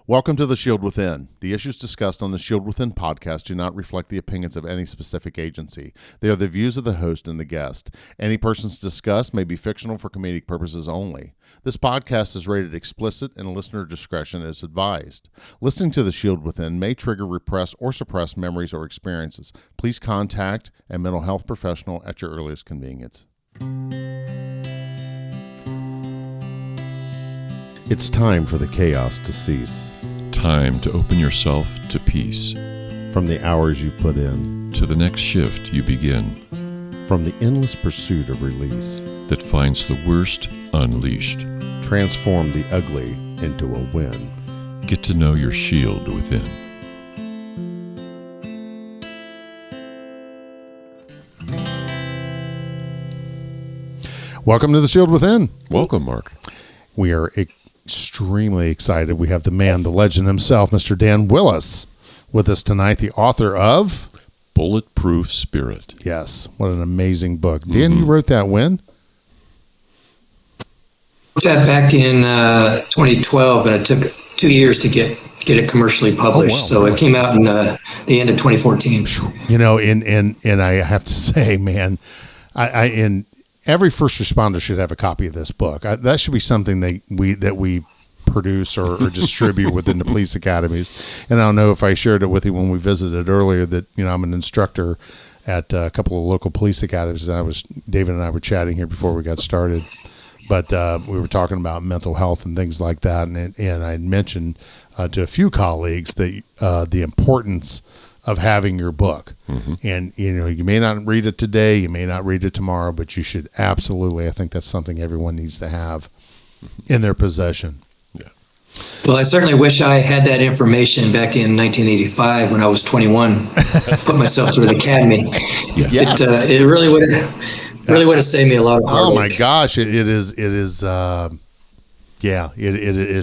Welcome to The Shield Within. The issues discussed on the Shield Within podcast do not reflect the opinions of any specific agency. They are the views of the host and the guest. Any persons discussed may be fictional for comedic purposes only. This podcast is rated explicit and listener discretion is advised. Listening to The Shield Within may trigger repressed or suppressed memories or experiences. Please contact a mental health professional at your earliest convenience. It's time for the chaos to cease. Time to open yourself to peace. From the hours you've put in. To the next shift you begin. From the endless pursuit of release. That finds the worst unleashed. Transform the ugly into a win. Get to know your shield within. Welcome to The Shield Within. Welcome, Mark. We are extremely excited. We have the man, the legend himself, Mr. Dan Willis, with us tonight, the author of Bulletproof Spirit. Yes, what an amazing book. Dan, you wrote that when? That back in 2012, and it took 2 years to get it commercially published. So really? It came out in the end of 2014. You know, and I have to say, man, I every first responder should have a copy of this book. That should be something that we produce or distribute within the police academies. And I don't know if I shared it with you when we visited earlier that, you know, I'm an instructor at a couple of local police academies. And David and I were chatting here before we got started, but we were talking about mental health and things like that. And I mentioned to a few colleagues that the importance of having your book. And, you know, you may not read it today, you may not read it tomorrow, but you should absolutely, I think that's something everyone needs to have in their possession. Yeah. Well, I certainly wish I had that information back in 1985 when I was 21, put myself through the academy. Yes. It really would have saved me a lot of heartache. Oh my gosh. It is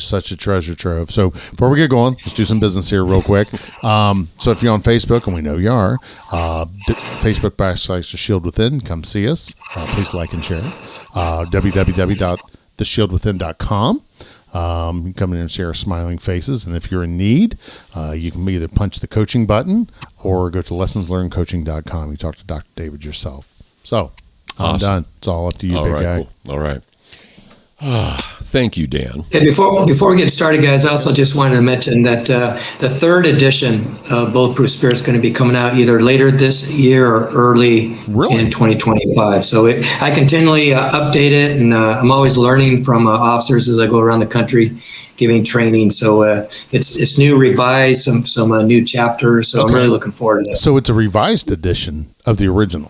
such a treasure trove. So before we get going, let's do some business here real quick. So if you're on Facebook, and we know you are, Facebook/The Shield Within, come see us. Please like and share. www.theshieldwithin.com. You can come in and share our smiling faces. And if you're in need, you can either punch the coaching button or go to lessonslearnedcoaching.com. You talk to Dr. David yourself. So I'm done. It's all up to you, big guy. Cool. All right. Thank you, Dan. And before we get started, guys, I also just wanted to mention that the third edition of Bulletproof Spirit is going to be coming out either later this year or early in 2025. So I continually update it, and I'm always learning from officers as I go around the country giving training. So it's new, revised, some new chapters. So okay. I'm really looking forward to that. So it's a revised edition of the original.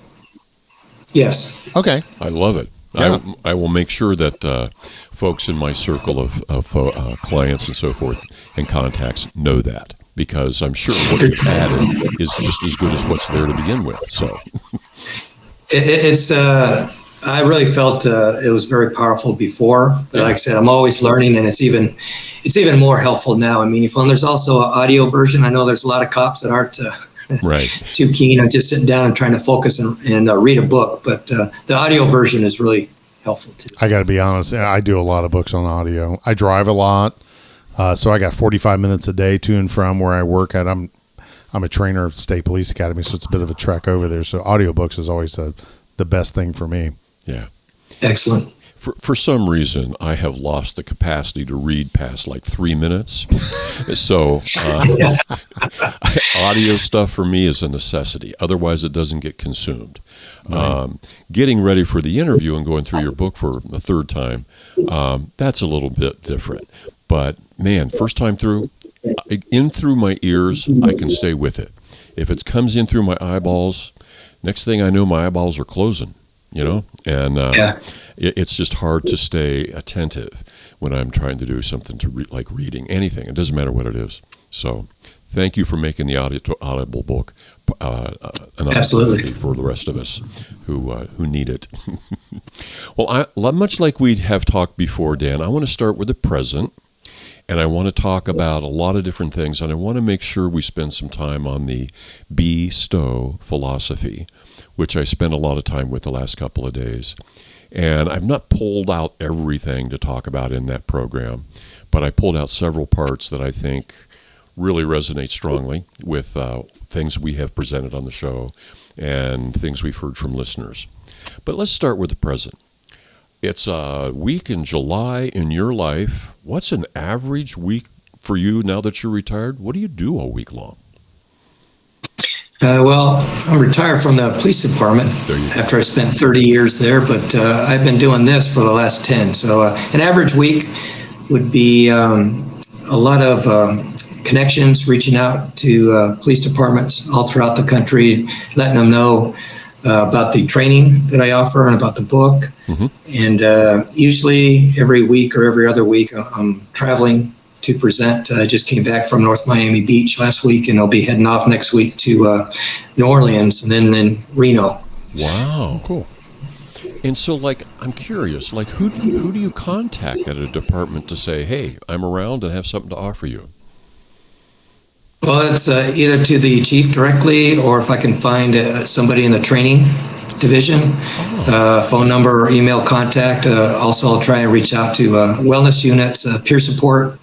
Yes. Okay. I love it. Yeah. I will make sure that folks in my circle of clients and so forth and contacts know that, because I'm sure what you've added is just as good as what's there to begin with. So it's I really felt it was very powerful before, but like I said, I'm always learning, and it's even more helpful now and meaningful. And there's also an audio version. I know there's a lot of cops that aren't too keen on just sitting down and trying to focus and read a book, but the audio version is really helpful too. I got to be honest, I do a lot of books on audio. I drive a lot, so I got 45 minutes a day to and from where I work at. I'm a trainer at the State Police Academy, so it's a bit of a trek over there. So audiobooks is always the best thing for me. Yeah. Excellent. For some reason, I have lost the capacity to read past like 3 minutes. So audio stuff for me is a necessity. Otherwise, it doesn't get consumed. Right. Getting ready for the interview and going through your book for the third time, that's a little bit different. But, man, first time through, in through my ears, I can stay with it. If it comes in through my eyeballs, next thing I know, my eyeballs are closing. You know, and it's just hard to stay attentive when I'm trying to do something like reading anything. It doesn't matter what it is. So thank you for making the Audible book an opportunity for the rest of us who need it. Well, much like we have talked before, Dan, I want to start with the present, and I want to talk about a lot of different things, and I want to make sure we spend some time on the Be-Stow philosophy, which I spent a lot of time with the last couple of days. And I've not pulled out everything to talk about in that program, but I pulled out several parts that I think really resonate strongly with things we have presented on the show and things we've heard from listeners. But let's start with the present. It's a week in July in your life. What's an average week for you now that you're retired? What do you do all week long? Well, I'm retired from the police department after I spent 30 years there, but I've been doing this for the last 10. So an average week would be a lot of connections, reaching out to police departments all throughout the country, letting them know about the training that I offer and about the book. Mm-hmm. And usually every week or every other week, I'm traveling to present. I just came back from North Miami Beach last week, and I'll be heading off next week to New Orleans and then Reno. Wow. Cool. And so, I'm curious, who do you contact at a department to say, hey, I'm around and have something to offer you? Well, it's either to the chief directly, or if I can find somebody in the training division, phone number or email contact. Also, I'll try and reach out to wellness units, peer support,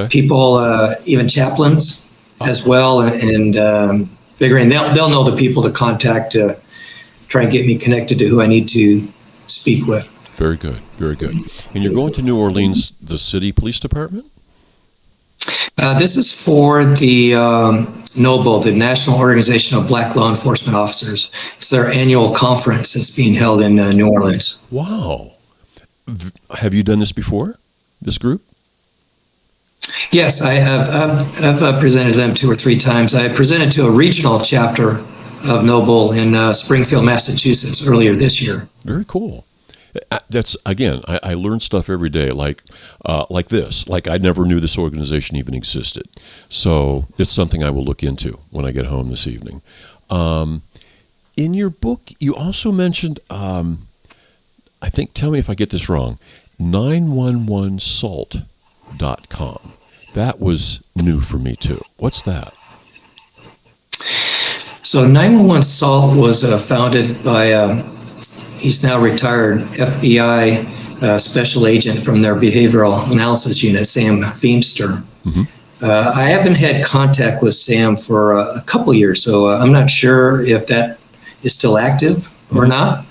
people, even chaplains as well, and figuring they'll know the people to contact to try and get me connected to who I need to speak with. Very good, very good. And you're going to New Orleans, the city police department? This is for the NOBLE, the National Organization of Black Law Enforcement Officers. It's their annual conference that's being held in New Orleans. Wow. Have you done this before, this group? Yes, I have. I've presented them 2 or 3 times. I presented to a regional chapter of NOBLE in Springfield, Massachusetts earlier this year. Very cool. That's, again, I learn stuff every day, like this. I never knew this organization even existed. So it's something I will look into when I get home this evening. In your book, you also mentioned, I think, tell me if I get this wrong, 911salt.com. That was new for me, too. What's that? So 911 SALT was founded by... he's now retired FBI special agent from their behavioral analysis unit, Sam Feemster. Mm-hmm. I haven't had contact with Sam for a couple years, so I'm not sure if that is still active or not.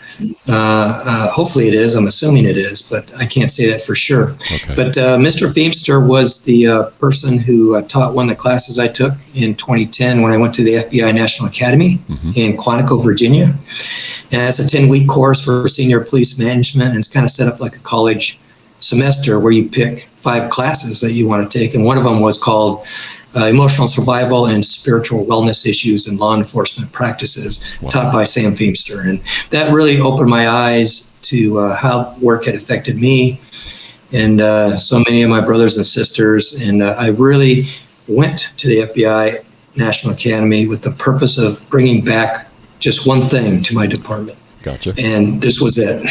Hopefully it is. I'm assuming it is, but I can't say that for sure. Okay. But Mr. Feemster was the person who taught one of the classes I took in 2010 when I went to the FBI National Academy in Quantico, Virginia. And it's a 10-week course for senior police management, and it's kind of set up like a college semester where you pick 5 classes that you want to take. And one of them was called Emotional Survival and Spiritual Wellness Issues in Law Enforcement Practices, taught by Sam Feemster. And that really opened my eyes to how work had affected me and so many of my brothers and sisters. And I really went to the FBI National Academy with the purpose of bringing back just one thing to my department. Gotcha. And this was it.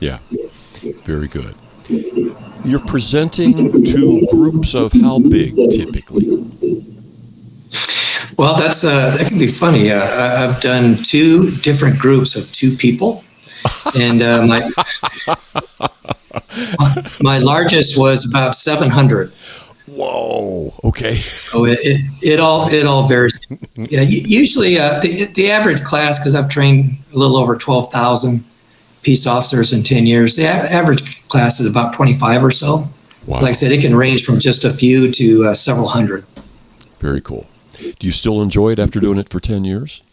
Yeah. Very good. You're presenting to groups of how big, typically? Well, that can be funny. I've done 2 different groups of 2 people, and my largest was about 700. Whoa. Okay. So it all varies. Yeah, usually the average class, because I've trained a little over 12,000 peace officers in 10 years. The average class is about 25 or so. Wow. Like I said, it can range from just a few to several hundred. Very cool. Do you still enjoy it after doing it for 10 years?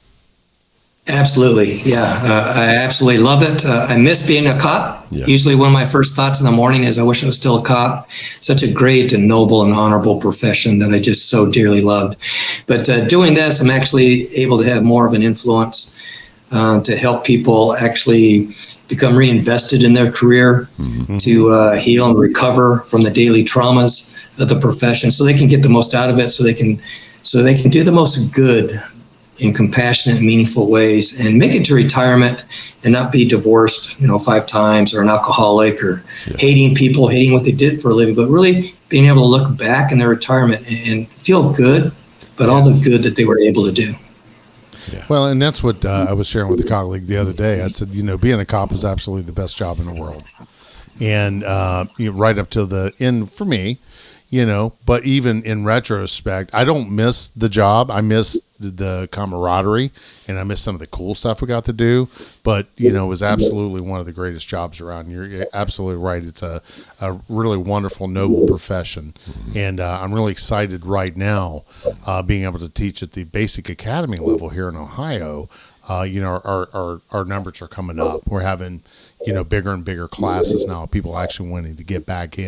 Absolutely. Yeah. I absolutely love it. I miss being a cop. Yeah. Usually one of my first thoughts in the morning is I wish I was still a cop. Such a great and noble and honorable profession that I just so dearly loved. But doing this, I'm actually able to have more of an influence to help people actually become reinvested in their career, to heal and recover from the daily traumas of the profession, so they can get the most out of it, so they can do the most good in compassionate, meaningful ways, and make it to retirement and not be divorced, 5 times, or an alcoholic, or hating people, hating what they did for a living, but really being able to look back in their retirement and feel good, but all the good that they were able to do. Yeah. Well, and that's what I was sharing with a colleague the other day. I said, being a cop is absolutely the best job in the world. And right up to the end for me, but even in retrospect, I don't miss the job. I miss the camaraderie, and I miss some of the cool stuff we got to do. But, it was absolutely one of the greatest jobs around. You're absolutely right. It's a really wonderful, noble profession. And I'm really excited right now being able to teach at the basic academy level here in Ohio. Our numbers are coming up. We're having, bigger and bigger classes now, people actually wanting to get back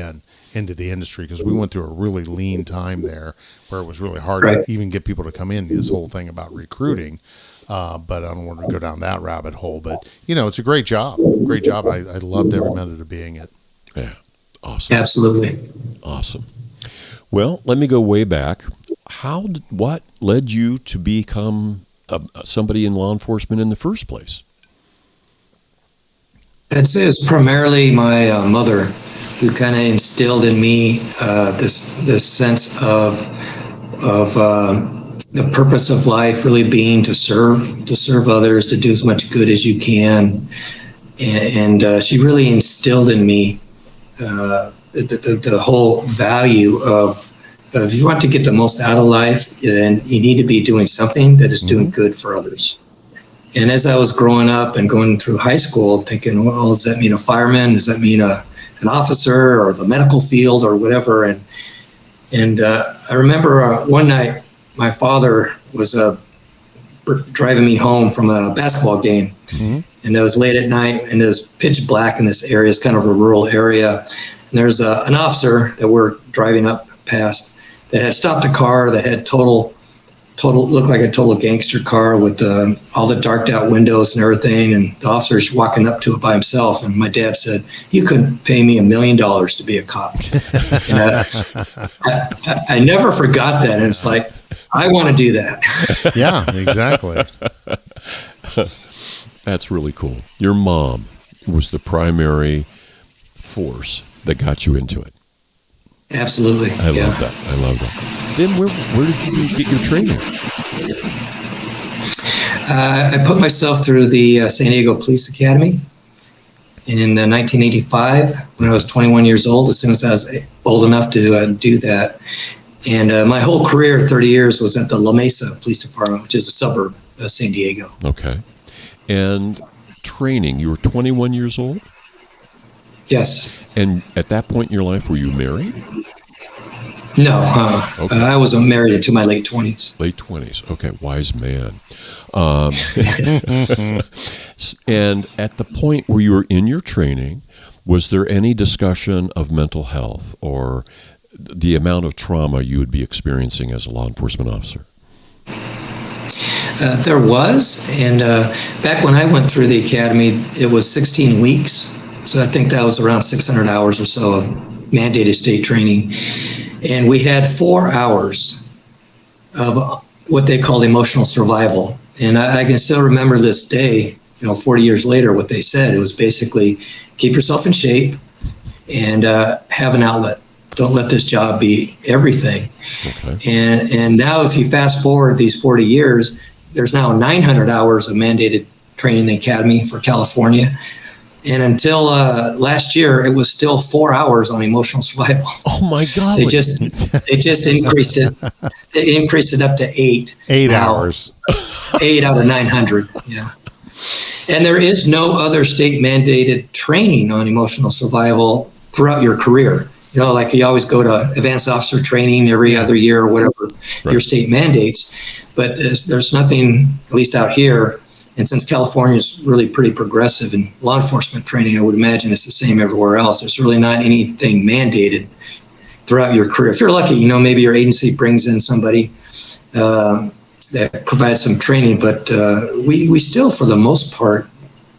into the industry, because we went through a really lean time there where it was really hard to even get people to come in. This whole thing about recruiting, but I don't want to go down that rabbit hole. But it's a great job. I loved every minute of being it. Yeah, awesome. Absolutely awesome. Well, let me go way back. What led you to become somebody in law enforcement in the first place? I'd say it's primarily my mother, who kind of instilled in me this sense of the purpose of life really being to serve others, to do as much good as you can, and she really instilled in me the whole value of if you want to get the most out of life, then you need to be doing something that is doing good for others. And as I was growing up and going through high school, thinking, well, does that mean a fireman? Does that mean an officer, or the medical field, or whatever? And I remember one night my father was driving me home from a basketball game, and it was late at night, and it was pitch black in this area. It's kind of a rural area, and there's an officer that we're driving up past that had stopped a car that had looked like a total gangster car with all the darked out windows and everything, and the officer's walking up to it by himself. And my dad said, "You couldn't pay me $1 million to be a cop." And I never forgot that. And it's like, I want to do that. Yeah, exactly. That's really cool. Your mom was the primary force that got you into it. Absolutely. I love that. Then where did you get your training? I put myself through the San Diego Police Academy in 1985 when I was 21 years old, as soon as I was old enough to do that. And my whole career, 30 years, was at the La Mesa Police Department, which is a suburb of San Diego. Okay. And training, you were 21 years old? Yes. And at that point in your life, were you married? No. Okay. I wasn't married until my late 20s. Late 20s. Okay. Wise man. And at the point where you were in your training, was there any discussion of mental health or the amount of trauma you would be experiencing as a law enforcement officer? There was. And back when I went through the academy, it was 16 weeks. So I think that was around 600 hours or so of mandated state training. And we had 4 hours of what they called emotional survival. And I can still remember this day, 40 years later, what they said. It was basically keep yourself in shape and have an outlet. Don't let this job be everything. Okay. And now if you fast forward these 40 years, there's now 900 hours of mandated training in the academy for California. And until last year, it was still 4 hours on emotional survival. Oh my God! They just increased it. They increased it up to 8. 8 hours. 8 out of 900. Yeah. And there is no other state mandated training on emotional survival throughout your career. Like you always go to advanced officer training every other year or whatever your state mandates. But there's nothing, at least out here. And since California is really pretty progressive in law enforcement training, I would imagine it's the same everywhere else. There's really not anything mandated throughout your career. If you're lucky, maybe your agency brings in somebody that provides some training, but we still, for the most part,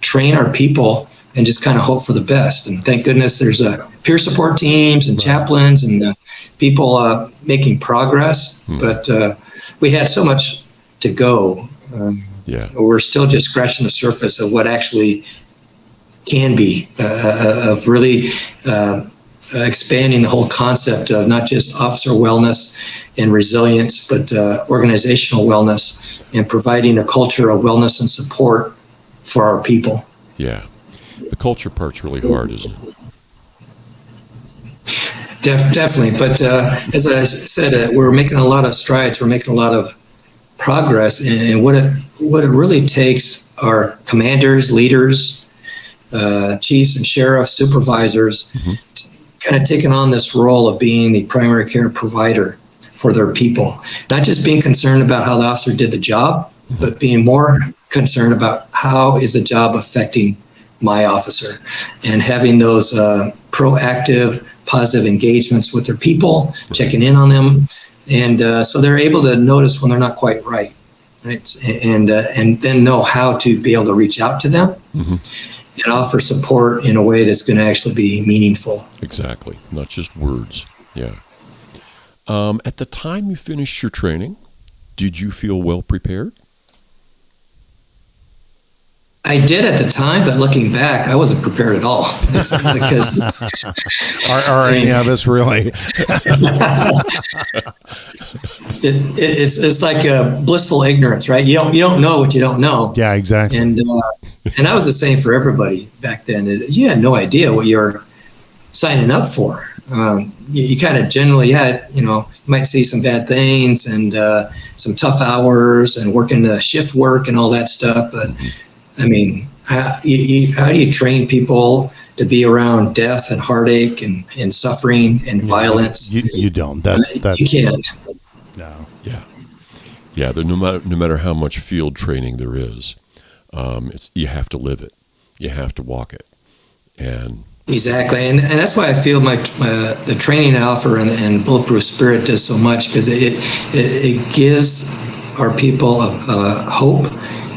train our people and just kind of hope for the best. And thank goodness there's peer support teams and chaplains and people making progress. But we had so much to go. We're still just scratching the surface of what actually can be, of really expanding the whole concept of not just officer wellness and resilience, but organizational wellness and providing a culture of wellness and support for our people. Yeah. The culture part's really hard, isn't it? Definitely. But as I said, we're making a lot of strides. We're making a lot of progress. And what it really takes are commanders, leaders, chiefs and sheriffs, supervisors, kind of taking on this role of being the primary care provider for their people. Not just being concerned about how the officer did the job, but being more concerned about how is the job affecting my officer, and having those proactive, positive engagements with their people, checking in on them, and so they're able to notice when they're not quite right, and then know how to be able to reach out to them and offer support in a way that's going to actually be meaningful. Exactly, not just words. Yeah. At the time you finished your training, did you feel well prepared? I did at the time, but looking back, I wasn't prepared at all. Because that's really. It's like a blissful ignorance, right? You don't know what you don't know. Yeah, exactly. And I was the same for everybody back then. You had no idea what you're signing up for. You kind of generally had, you might see some bad things and some tough hours and working shift work and all that stuff, but. I mean, how do you train people to be around death and heartache and suffering and violence? You don't. That's you can't. No. Yeah. No matter how much field training there is, you have to live it. You have to walk it. And exactly, and that's why I feel the training I offer and Bulletproof Spirit does so much, because it gives our people hope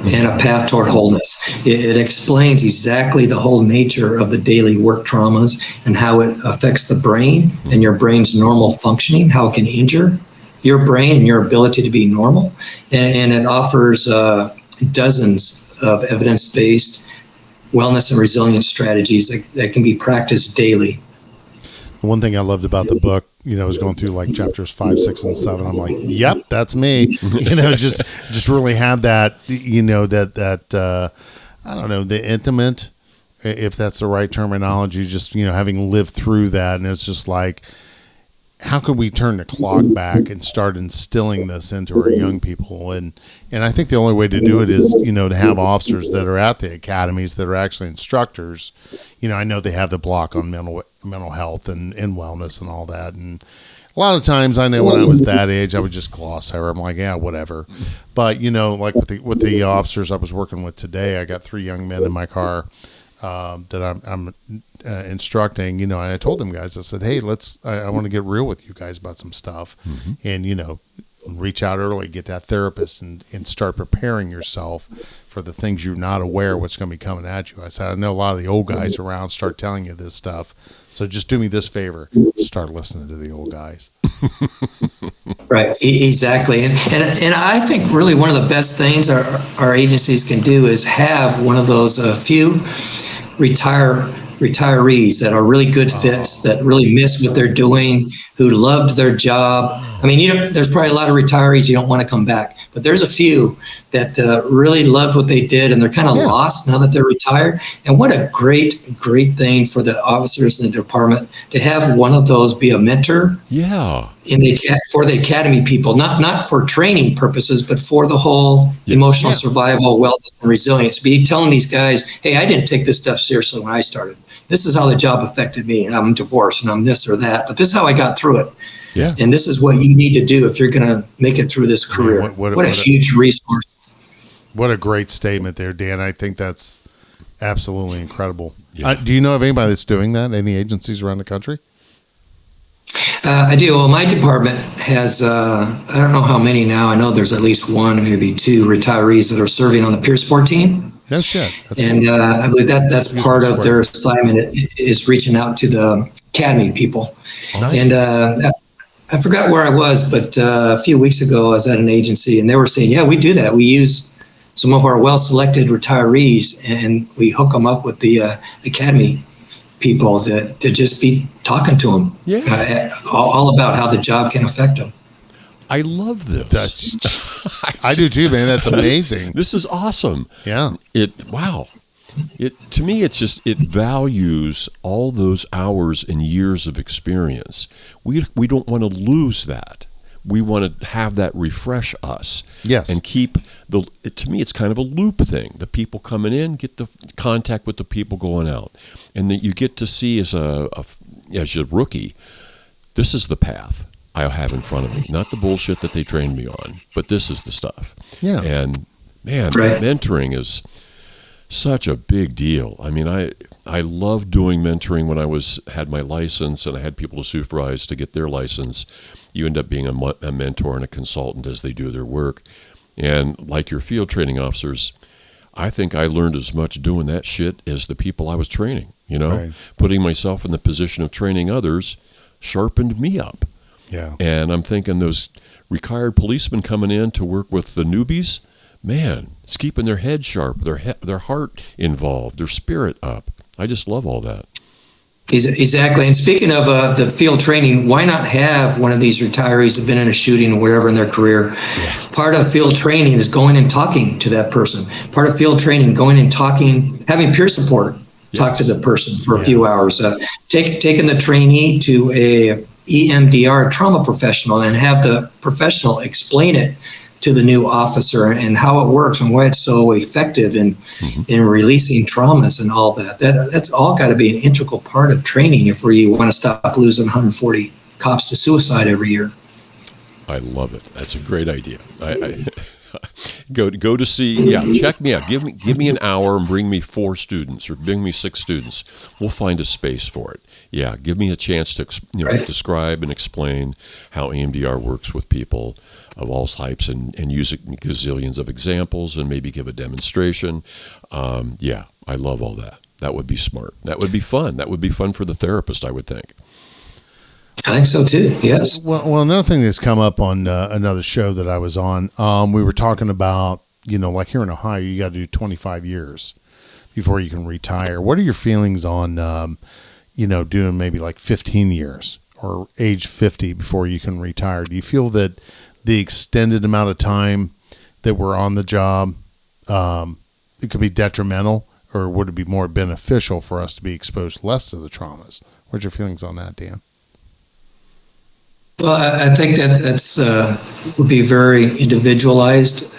and a path toward wholeness. It explains exactly the whole nature of the daily work traumas and how it affects the brain and your brain's normal functioning, how it can injure your brain and your ability to be normal. And it offers dozens of evidence-based wellness and resilience strategies that can be practiced daily. One thing I loved about the book, I was going through like chapters 5, 6, and 7. I'm like, yep, that's me. Just really had that, that I don't know, the intimate, if that's the right terminology, just, having lived through that. And it's just like, how can we turn the clock back and start instilling this into our young people? And I think the only way to do it is, to have officers that are at the academies that are actually instructors. I know they have the block on mental health and wellness and all that. And a lot of times I know when I was that age, I would just gloss over. I'm like, yeah, whatever. But, like with the officers I was working with today, I got 3 young men in my car that I'm instructing, and I told them guys, I said, hey, I want to get real with you guys about some stuff, and, reach out early, get that therapist and start preparing yourself for the things you're not aware what's going to be coming at you. I said, I know a lot of the old guys around start telling you this stuff. So just do me this favor, start listening to the old guys. Right, exactly. And I think really one of the best things our agencies can do is have one of those few retirees that are really good fits, that really miss what they're doing, who loved their job. I mean, there's probably a lot of retirees you don't want to come back, but there's a few that really loved what they did, and they're kind of lost now that they're retired. And what a great thing for the officers in the department to have one of those be a mentor. Yeah. For the academy people, not for training purposes, but for the whole emotional survival, wellness, and resilience. Be telling these guys, hey, I didn't take this stuff seriously when I started. This is how the job affected me, and I'm divorced, and I'm this or that, but this is how I got through it. Yeah. And this is what you need to do if you're going to make it through this career. What a huge resource. What a great statement there, Dan. I think that's absolutely incredible. Yeah. Do you know of anybody that's doing that? Any agencies around the country? I do. Well, my department has, I don't know how many now. I know there's at least 1, maybe 2 retirees that are serving on the peer sport team. No shit. And I believe that's part of their assignment is reaching out to the academy people. Nice. And I forgot where I was, but a few weeks ago I was at an agency and they were saying, yeah, we do that. We use some of our well-selected retirees and we hook them up with the academy people to just be talking to them all about how the job can affect them. I love this. I do too, man. That's amazing. This is awesome. Yeah. Wow. To me, it values all those hours and years of experience. We don't want to lose that. We want to have that refresh us. Yes. And keep to me, it's kind of a loop thing. The people coming in get the contact with the people going out. And that you get to see as a rookie, this is the path I have in front of me. Not the bullshit that they trained me on, but this is the stuff. Yeah. And man, Right. mentoring is such a big deal. I mean, I loved doing mentoring when I had my license and I had people to supervise to get their license. You end up being a mentor and a consultant as they do their work. And like your field training officers, I think I learned as much doing that shit as the people I was training. Right. Putting myself in the position of training others sharpened me up. Yeah. And I'm thinking those retired policemen coming in to work with the newbies, man, it's keeping their head sharp, their heart involved, their spirit up. I just love all that. Exactly. And speaking of the field training, why not have one of these retirees who've been in a shooting or whatever in their career? Yeah. Part of field training is going and talking to that person. Part of field training, going and talking, having peer support, talk to the person for a few hours. Taking the trainee to a EMDR trauma professional and have the professional explain it to the new officer and how it works and why it's so effective in releasing traumas and all that. That's all got to be an integral part of training if we want to stop losing 140 cops to suicide every year. I love it. That's a great idea. I go to see. Yeah, check me out. Give me an hour and bring me 4 students or bring me 6 students. We'll find a space for it. Yeah, give me a chance to describe and explain how EMDR works with people of all types and use gazillions of examples and maybe give a demonstration. I love all that. That would be smart. That would be fun. That would be fun for the therapist, I would think. I think so too. Yes. Well, another thing that's come up on another show that I was on, we were talking about, like here in Ohio, you got to do 25 years before you can retire. What are your feelings on, doing maybe like 15 years or age 50 before you can retire? Do you feel that the extended amount of time that we're on the job, it could be detrimental, or would it be more beneficial for us to be exposed less to the traumas? What's your feelings on that, Dan? Well, I think that's would be very individualized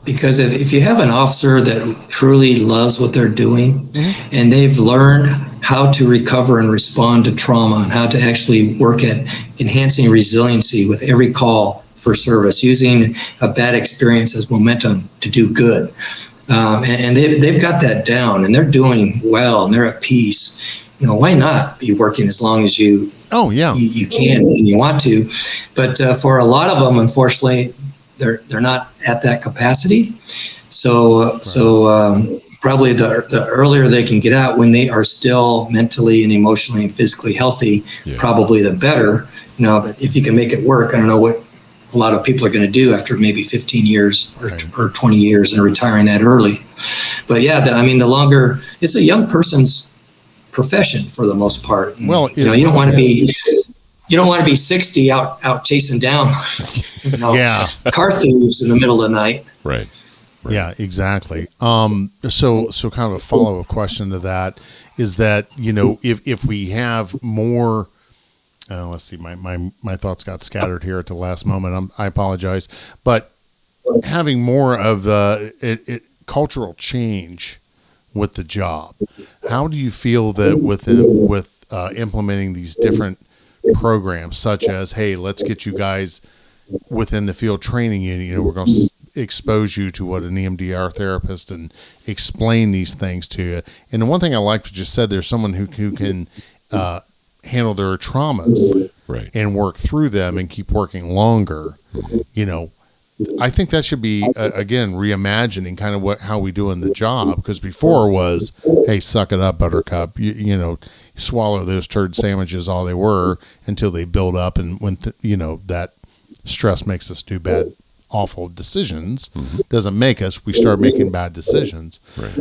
because if you have an officer that truly loves what they're doing and they've learned how to recover and respond to trauma and how to actually work at enhancing resiliency with every call for service, using a bad experience as momentum to do good. And they've got that down and they're doing well and they're at peace. Why not be working as long as you can and you want to? But for a lot of them, unfortunately, they're not at that capacity. So probably the earlier they can get out when they are still mentally and emotionally and physically healthy, probably the better. But if you can make it work, I don't know what a lot of people are going to do after maybe 15 years or 20 years and retiring that early. But the longer, it's a young person's profession for the most part. And, you don't want to be 60 out chasing down car thieves in the middle of the night. Right. Yeah, exactly. So kind of a follow-up question to that is that, if we have more, let's see, my thoughts got scattered here at the last moment. I apologize, but having more of cultural change with the job, how do you feel that with implementing these different programs, such as, hey, let's get you guys within the field training unit, we're going to expose you to what an EMDR therapist and explain these things to you. And the one thing I liked what you said, there's someone who can handle their traumas and work through them and keep working longer. I think that should be again reimagining kind of how we do in the job, because before was, hey, suck it up, Buttercup. You swallow those turd sandwiches all they were until they build up, and when that stress makes us do bad, awful decisions. Doesn't make us. We start making bad decisions,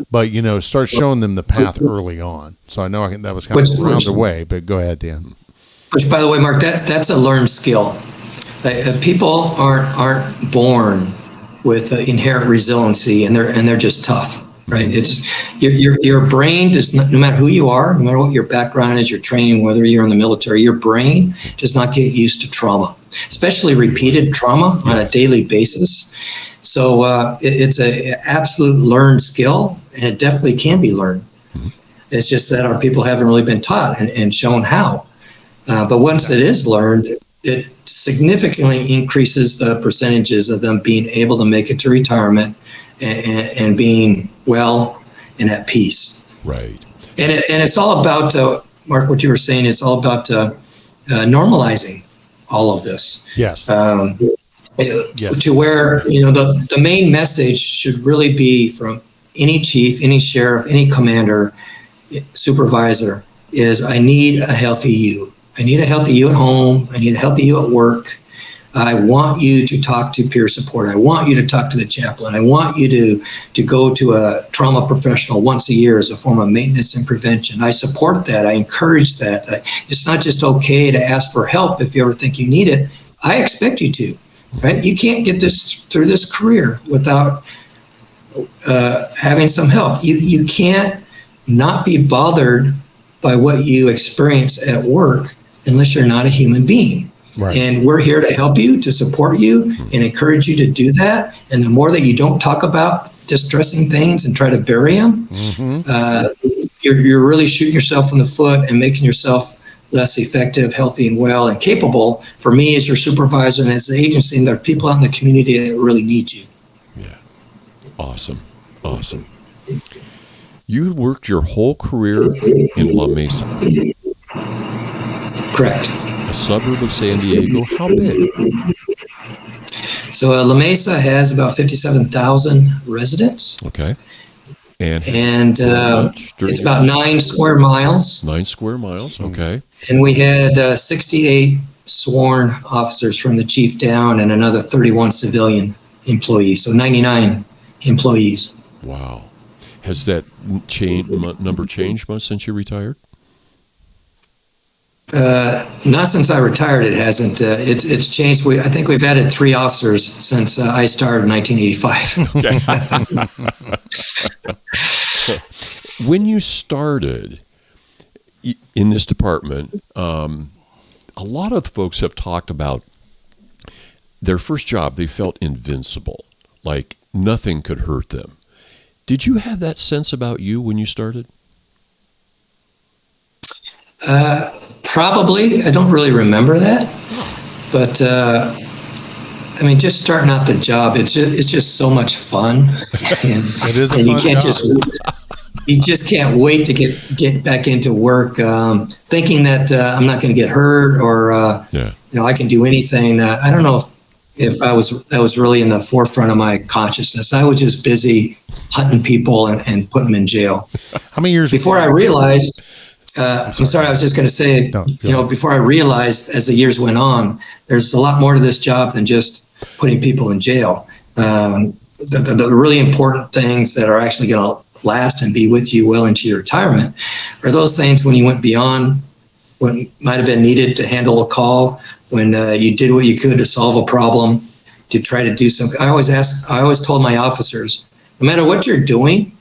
but start showing them the path early on. So I know that was kind of around the way, but go ahead, Dan. Which, by the way, Mark, that's a learned skill. People aren't born with inherent resiliency, and they're just tough. right? It's your brain does not, no matter who you are, no matter what your background is, your training, whether you're in the military, your brain does not get used to trauma, especially repeated trauma on a daily basis. So it's a absolute learned skill, and it definitely can be learned. It's just that our people haven't really been taught and shown how. But once it is learned, it significantly increases the percentages of them being able to make it to retirement and being well and at peace. Right. And it's all about, Mark, what you were saying, it's all about normalizing all of this. Yes. To where, the main message should really be from any chief, any sheriff, any commander, supervisor, is I need a healthy you. I need a healthy you at home. I need a healthy you at work. I want you to talk to peer support. I want you to talk to the chaplain. I want you to go to a trauma professional once a year as a form of maintenance and prevention. I support that. I encourage that. It's not just okay to ask for help if you ever think you need it. I expect you to, right? You can't get this through this career without having some help. You can't not be bothered by what you experience at work unless you're not a human being. Right. And we're here to help you, to support you, and encourage you to do that. And the more that you don't talk about distressing things and try to bury them, you're really shooting yourself in the foot and making yourself less effective, healthy, and well, and capable. For me, as your supervisor and as the agency, and there are people out in the community that really need you. Yeah. Awesome. You worked your whole career in La Mesa. Correct. A suburb of San Diego. How big? So La Mesa has about 57,000 residents. Okay. And it's about 9 square miles. 9 square miles, okay. And we had 68 sworn officers from the chief down and another 31 civilian employees, so 99 employees. Wow. Has that number changed much since you retired? Not since I retired, it hasn't. It's changed. I think we've added 3 officers since I started in 1985. Okay. When you started in this department, a lot of the folks have talked about their first job, they felt invincible, like nothing could hurt them. Did you have that sense about you when you started? Probably. I don't really remember that. But, just starting out the job, it's just so much fun. And, it is a and fun job. You just can't wait to get back into work, thinking that I'm not going to get hurt or, I can do anything. I don't know if that was really in the forefront of my consciousness. I was just busy hunting people and putting them in jail. How many years before I realized? I'm sorry. I was just going to say, before I realized as the years went on, there's a lot more to this job than just putting people in jail. The really important things that are actually going to last and be with you well into your retirement are those things when you went beyond what might have been needed to handle a call, when you did what you could to solve a problem, to try to do something. I always told my officers, no matter what you're doing,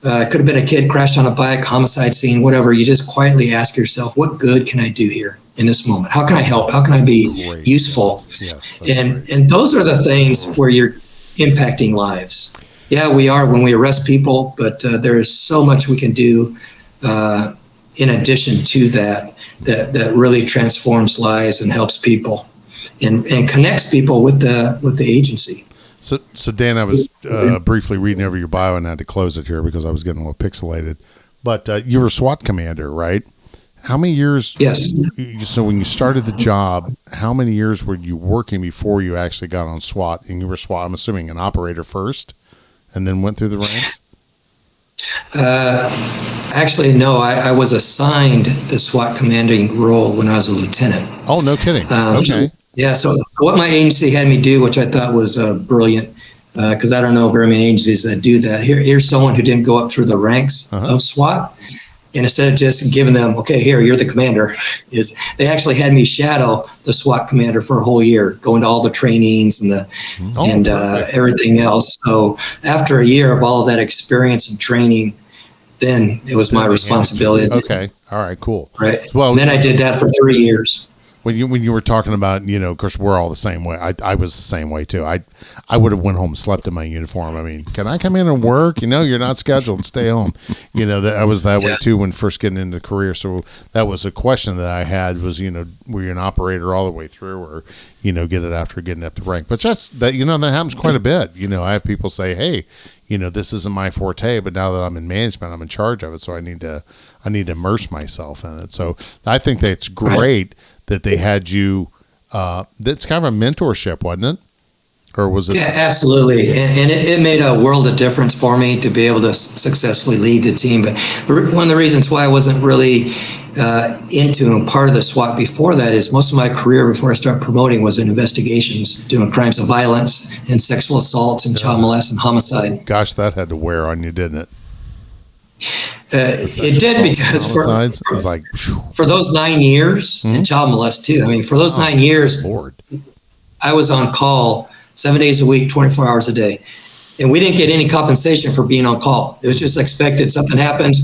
it could have been a kid crashed on a bike, homicide scene, whatever. You just quietly ask yourself, what good can I do here in this moment? How can I help? How can I be useful? Yes, and those are the things where you're impacting lives. Yeah, we are when we arrest people, but there is so much we can do in addition to that really transforms lives and helps people and connects people with the agency. So Dan, I was briefly reading over your bio and I had to close it here because I was getting a little pixelated. But you were a SWAT commander, right? How many years? Yes. So when you started the job, how many years were you working before you actually got on SWAT? And you were SWAT, I'm assuming, an operator first, and then went through the ranks? Actually, no. I was assigned the SWAT commanding role when I was a lieutenant. Oh, no kidding. Okay. Yeah, so what my agency had me do, which I thought was brilliant, because I don't know very many agencies that do that. Here's someone who didn't go up through the ranks of SWAT. And instead of just giving them, okay, here, you're the commander, is they actually had me shadow the SWAT commander for a whole year, going to all the trainings and everything else. So after a year of all of that experience and training, then it was my responsibility. Okay. All right, cool. Right. Well, and then I did that for 3 years. When you were talking about, of course, we're all the same way. I was the same way too. I would have went home and slept in my uniform. I mean, can I come in and work? You're not scheduled. Stay home. I was that way too when first getting into the career. So that was a question that I had was, were you an operator all the way through, or get it after getting up to rank? But just that, that happens quite a bit. I have people say, hey, this isn't my forte, but now that I'm in management, I'm in charge of it. So I need to immerse myself in it. So I think that's great that they had you. That's kind of a mentorship, wasn't it? Or was it? Yeah, absolutely. And it made a world of difference for me to be able to successfully lead the team. But one of the reasons why I wasn't really into and part of the SWAT before that is most of my career before I started promoting was in investigations, doing crimes of violence and sexual assaults and child molest and homicide. Gosh, that had to wear on you, didn't it? It did, because for those 9 years, and child molest too. I mean, for those 9 years, Lord. I was on call 7 days a week, 24 hours a day. And we didn't get any compensation for being on call. It was just expected. Something happened,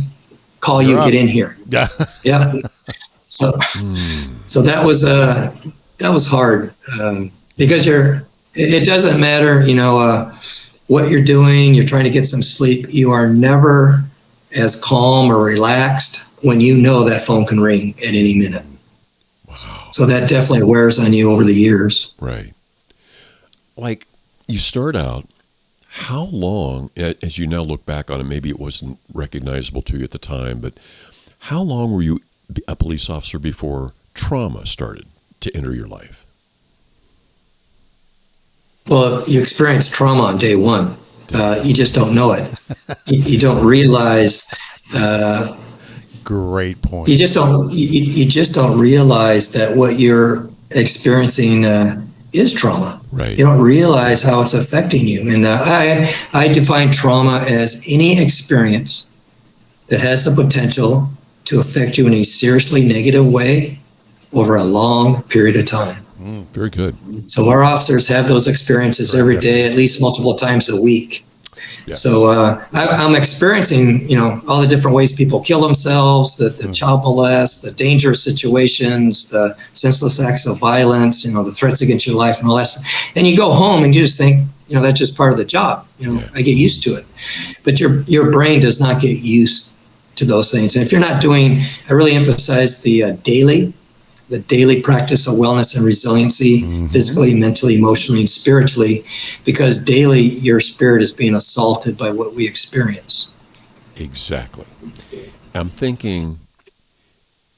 call you, get in here. Yeah. Yeah. So that was hard, because it doesn't matter, what you're doing, you're trying to get some sleep. You are never as calm or relaxed when you know that phone can ring at any minute. Wow. So that definitely wears on you over the years. Right. Like, you start out, how long, as you now look back on it, maybe it wasn't recognizable to you at the time, but how long were you a police officer before trauma started to enter your life? Well, you experience trauma on day one. You just don't know it. You don't realize. Great point. You just don't realize that what you're experiencing is trauma. Right. You don't realize how it's affecting you. And I define trauma as any experience that has the potential to affect you in a seriously negative way over a long period of time. Very good. So our officers have those experiences every day, at least multiple times a week. Yes. So I'm experiencing, all the different ways people kill themselves, the child molest, the dangerous situations, the senseless acts of violence, the threats against your life and all that stuff. And you go home and you just think, that's just part of the job. I get used to it. But your brain does not get used to those things. And if you're not doing, I really emphasize the daily practice of wellness and resiliency, physically, mentally, emotionally, and spiritually, because daily your spirit is being assaulted by what we experience. Exactly. I'm thinking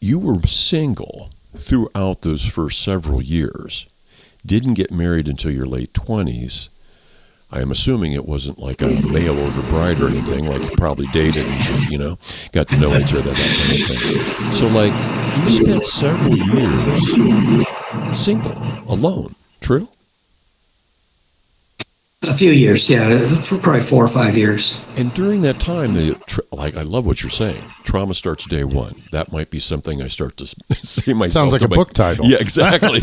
you were single throughout those first several years, didn't get married until your late 20s. I am assuming it wasn't like a mail order bride or anything, like you probably dated and got to know each other, that kind of thing. So you spent several years single, alone, true? A few years, yeah, for probably 4 or 5 years. And during that time, I love what you're saying. Trauma starts day one. That might be something I start to say myself. Sounds like a book title. Yeah, exactly.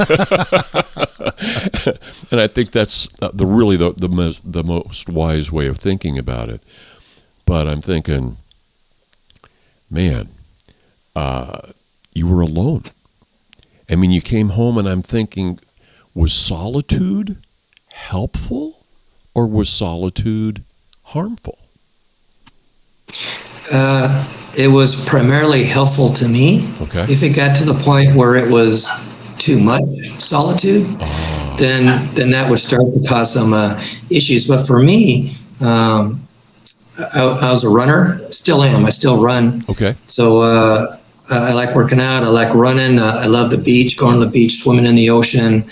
And I think that's the most wise way of thinking about it. But I'm thinking, man, you were alone. I mean, you came home, and I'm thinking, was solitude helpful? Or was solitude harmful? It was primarily helpful to me. Okay. If it got to the point where it was too much solitude, then that would start to cause some issues. But for me, I was a runner, still am. I still run. Okay. So I like working out. I like running. I love the beach, going to the beach, swimming in the ocean.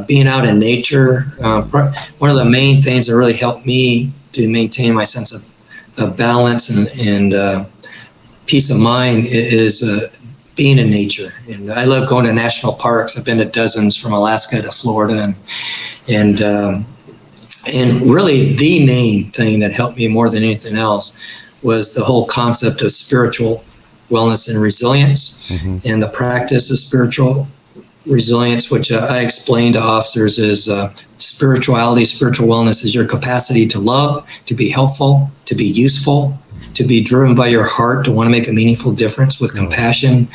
Being out in nature, one of the main things that really helped me to maintain my sense of balance and peace of mind is being in nature. And I love going to national parks. I've been to dozens from Alaska to Florida, and really the main thing that helped me more than anything else was the whole concept of spiritual wellness and resilience, and the practice of spiritual resilience, which I explained to officers is spirituality, spiritual wellness is your capacity to love, to be helpful, to be useful, to be driven by your heart, to want to make a meaningful difference with compassion,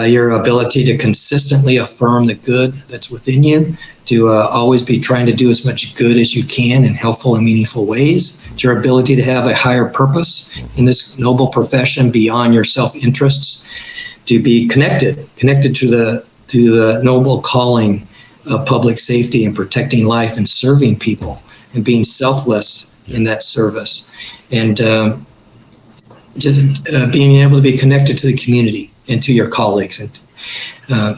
your ability to consistently affirm the good that's within you, to always be trying to do as much good as you can in helpful and meaningful ways. It's your ability to have a higher purpose in this noble profession beyond your self-interests, to be connected to the noble calling of public safety and protecting life and serving people and being selfless in that service. And just being able to be connected to the community and to your colleagues. And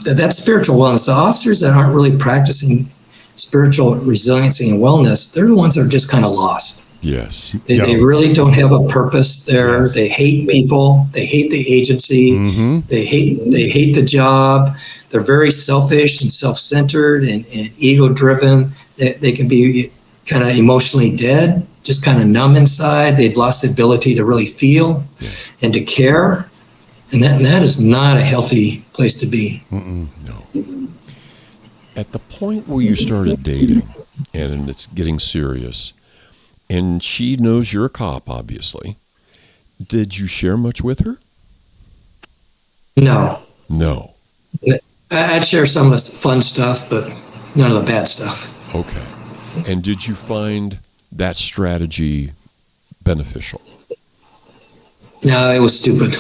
that's spiritual wellness. The officers that aren't really practicing spiritual resiliency and wellness, they're the ones that are just kind of lost. Yes. They really don't have a purpose there. Yes. They hate people. They hate the agency. They hate the job. They're very selfish and self-centered and ego-driven. They can be kind of emotionally dead, just kind of numb inside. They've lost the ability to really feel and to care. And that is not a healthy place to be. No. At the point where you started dating and it's getting serious, and she knows you're a cop, obviously, did you share much with her? No. I'd share some of the fun stuff, but none of the bad stuff. Okay. And did you find that strategy beneficial? No, it was stupid.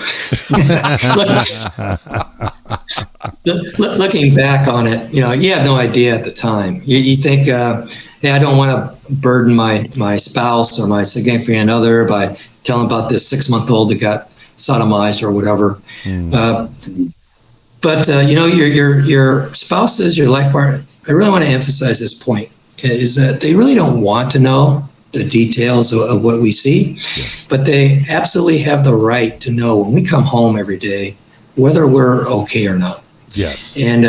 Looking back on it, you had no idea at the time. You think, hey, I don't want to burden my spouse or my significant other by telling about this 6-month-old that got sodomized or whatever. But your spouses, your life partner, I really want to emphasize this point, is that they really don't want to know the details of what we see, but they absolutely have the right to know when we come home every day whether we're okay or not. Yes. And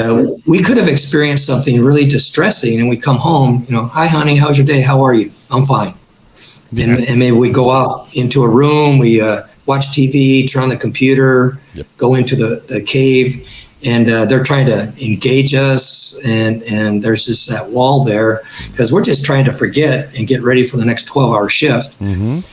we could have experienced something really distressing, and we come home, hi, honey, how's your day? How are you? I'm fine. Yeah. And maybe we go off into a room, we watch TV, turn on the computer, go into the cave, and they're trying to engage us, and there's just that wall there because we're just trying to forget and get ready for the next 12-hour shift. And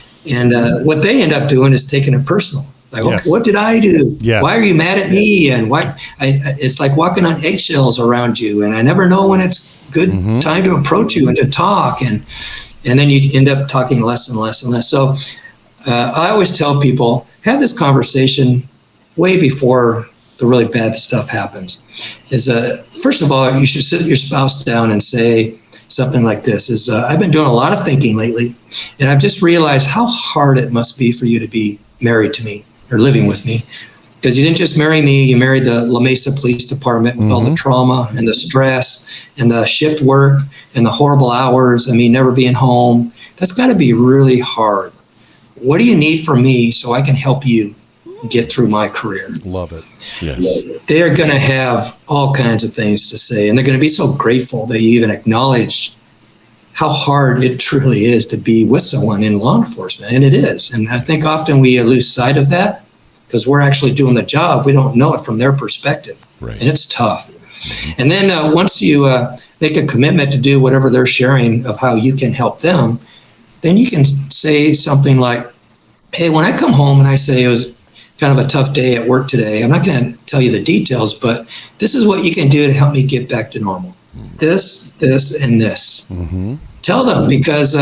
what they end up doing is taking it personal. Like, what did I do? Yes. Why are you mad at me? And why? It's like walking on eggshells around you, and I never know when it's good time to approach you and to talk, and then you end up talking less and less and less. So I always tell people, have this conversation way before the really bad stuff happens. First of all, you should sit your spouse down and say something like this, I've been doing a lot of thinking lately, and I've just realized how hard it must be for you to be married to me or living with me, because you didn't just marry me, you married the Mesa Police Department with all the trauma and the stress and the shift work and the horrible hours, never being home. That's got to be really hard. What do you need from me so I can help you get through my career? Love it. Yes. They're going to have all kinds of things to say, and they're going to be so grateful that you even acknowledge how hard it truly is to be with someone in law enforcement. And it is. And I think often we lose sight of that because we're actually doing the job. We don't know it from their perspective. Right. And it's tough. And then once you make a commitment to do whatever they're sharing of how you can help them, then you can say something like, hey, when I come home and I say it was kind of a tough day at work today, I'm not going to tell you the details, but this is what you can do to help me get back to normal. This, and this. Tell them, because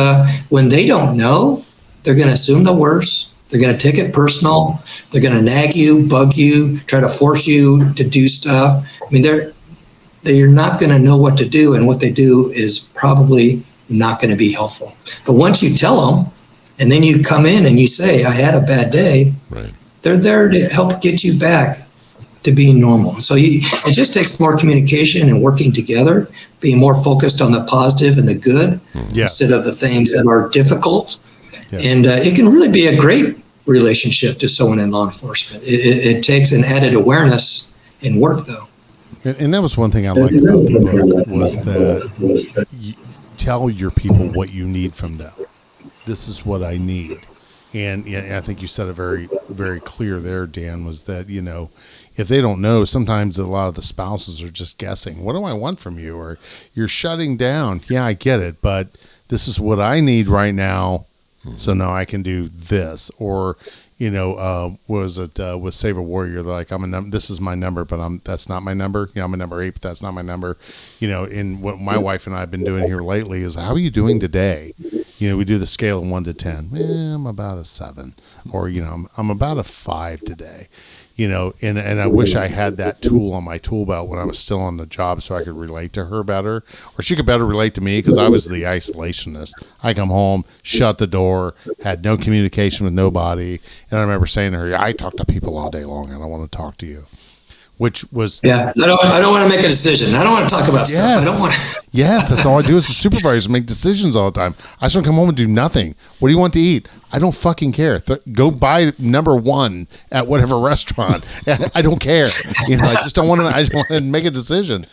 when they don't know, they're going to assume the worst. They're going to take it personal. They're going to nag you, bug you, try to force you to do stuff. They're not going to know what to do, and what they do is probably not going to be helpful. But once you tell them, and then you come in and you say, I had a bad day, they're there to help get you back to being normal. So it just takes more communication and working together, being more focused on the positive and the good instead of the things that are difficult. And it can really be a great relationship to someone in law enforcement. It takes an added awareness in work, though. And that was one thing I liked about the book, was that you tell your people what you need from them. This is what I need. And yeah, I think you said it very, very clear there, Dan, was that, if they don't know, sometimes a lot of the spouses are just guessing. What do I want from you? Or you're shutting down. Yeah, I get it, but this is what I need right now. So now I can do this. Or, was it with Save a Warrior? They're like, this is my number, but that's not my number. I'm a number 8, but that's not my number. In what my wife and I have been doing here lately is, how are you doing today? We do the scale of 1 to 10. I'm about a 7, or, I'm about a 5 today. And I wish I had that tool on my tool belt when I was still on the job so I could relate to her better, or she could better relate to me, because I was the isolationist. I come home, shut the door, had no communication with nobody. And I remember saying to her, I talk to people all day long. I don't want to talk to you. Which was... Yeah, I don't want to make a decision. I don't want to talk about stuff. I don't want to... Yes, that's all I do as a supervisor, make decisions all the time. I just want to come home and do nothing. What do you want to eat? I don't fucking care. Go buy number 1 at whatever restaurant. I don't care. I just don't want to. I just want to make a decision.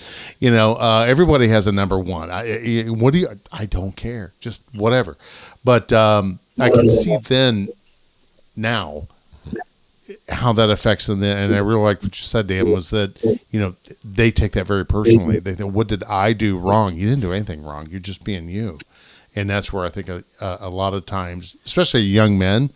Everybody has a number 1. I don't care. Just whatever. But I can see then now how that affects them. And I really like what you said, Dan, was that, they take that very personally. They think, what did I do wrong? You didn't do anything wrong. You're just being you. And that's where I think a lot of times, especially young men,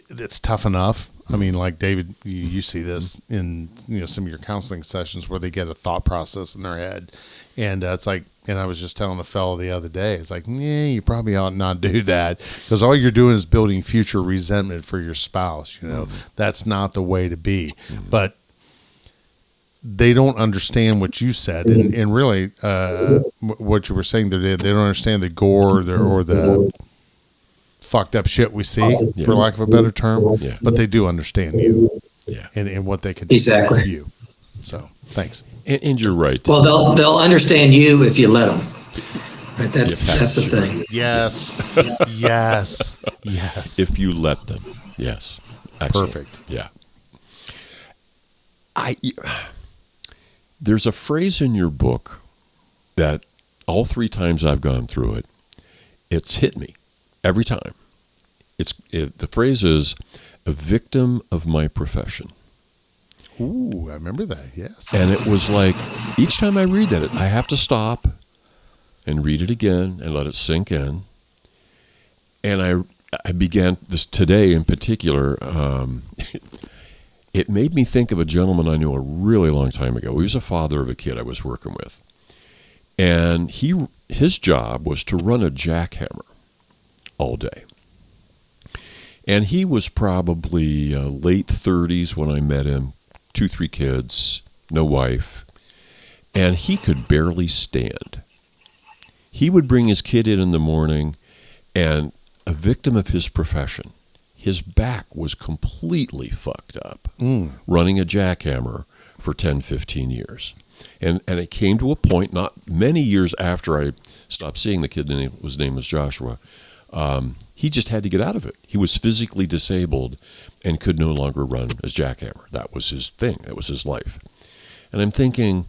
it's tough enough. I mean, like David, you see this in some of your counseling sessions where they get a thought process in their head. And it's like, and I was just telling a fellow the other day, it's like, you probably ought not do that, because all you're doing is building future resentment for your spouse. That's not the way to be. But they don't understand what you said, and really what you were saying today. They don't understand the gore or the fucked up shit we see, for lack of a better term. But they do understand you, and what they can do for you. So thanks. And you're right. Well, they'll understand you if you let them. Right? That's the thing. Yes. Yes. If you let them. Yes. Excellent. Perfect. Yeah. There's a phrase in your book that all 3 times I've gone through it, it's hit me every time. The phrase is, a victim of my profession. Ooh, I remember that, yes. And it was like, each time I read that, I have to stop and read it again and let it sink in. And I began this today in particular. It made me think of a gentleman I knew a really long time ago. He was a father of a kid I was working with. And his job was to run a jackhammer all day. And he was probably late 30s when I met him, 2-3 kids, no wife, and he could barely stand. He would bring his kid in the morning, and a victim of his profession, his back was completely fucked up, running a jackhammer for 10, 15 years. And it came to a point, not many years after I stopped seeing the kid, his name was Joshua, he just had to get out of it. He was physically disabled and could no longer run as jackhammer. That was his thing. That was his life. And I'm thinking,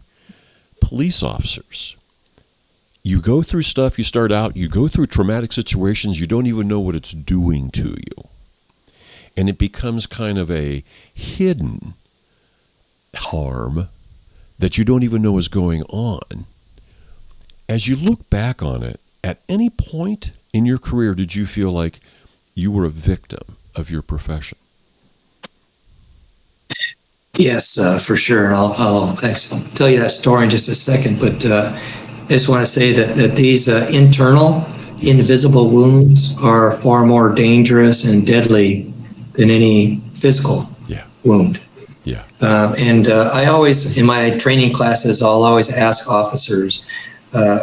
police officers, you go through stuff, you start out, you go through traumatic situations, you don't even know what it's doing to you. And it becomes kind of a hidden harm that you don't even know is going on. As you look back on it, at any point in your career did you feel like you were a victim of your profession? Yes, for sure. And I'll tell you that story in just a second. But I just want to say that these internal, invisible wounds are far more dangerous and deadly than any physical wound. Yeah. And I always, in my training classes, I'll always ask officers,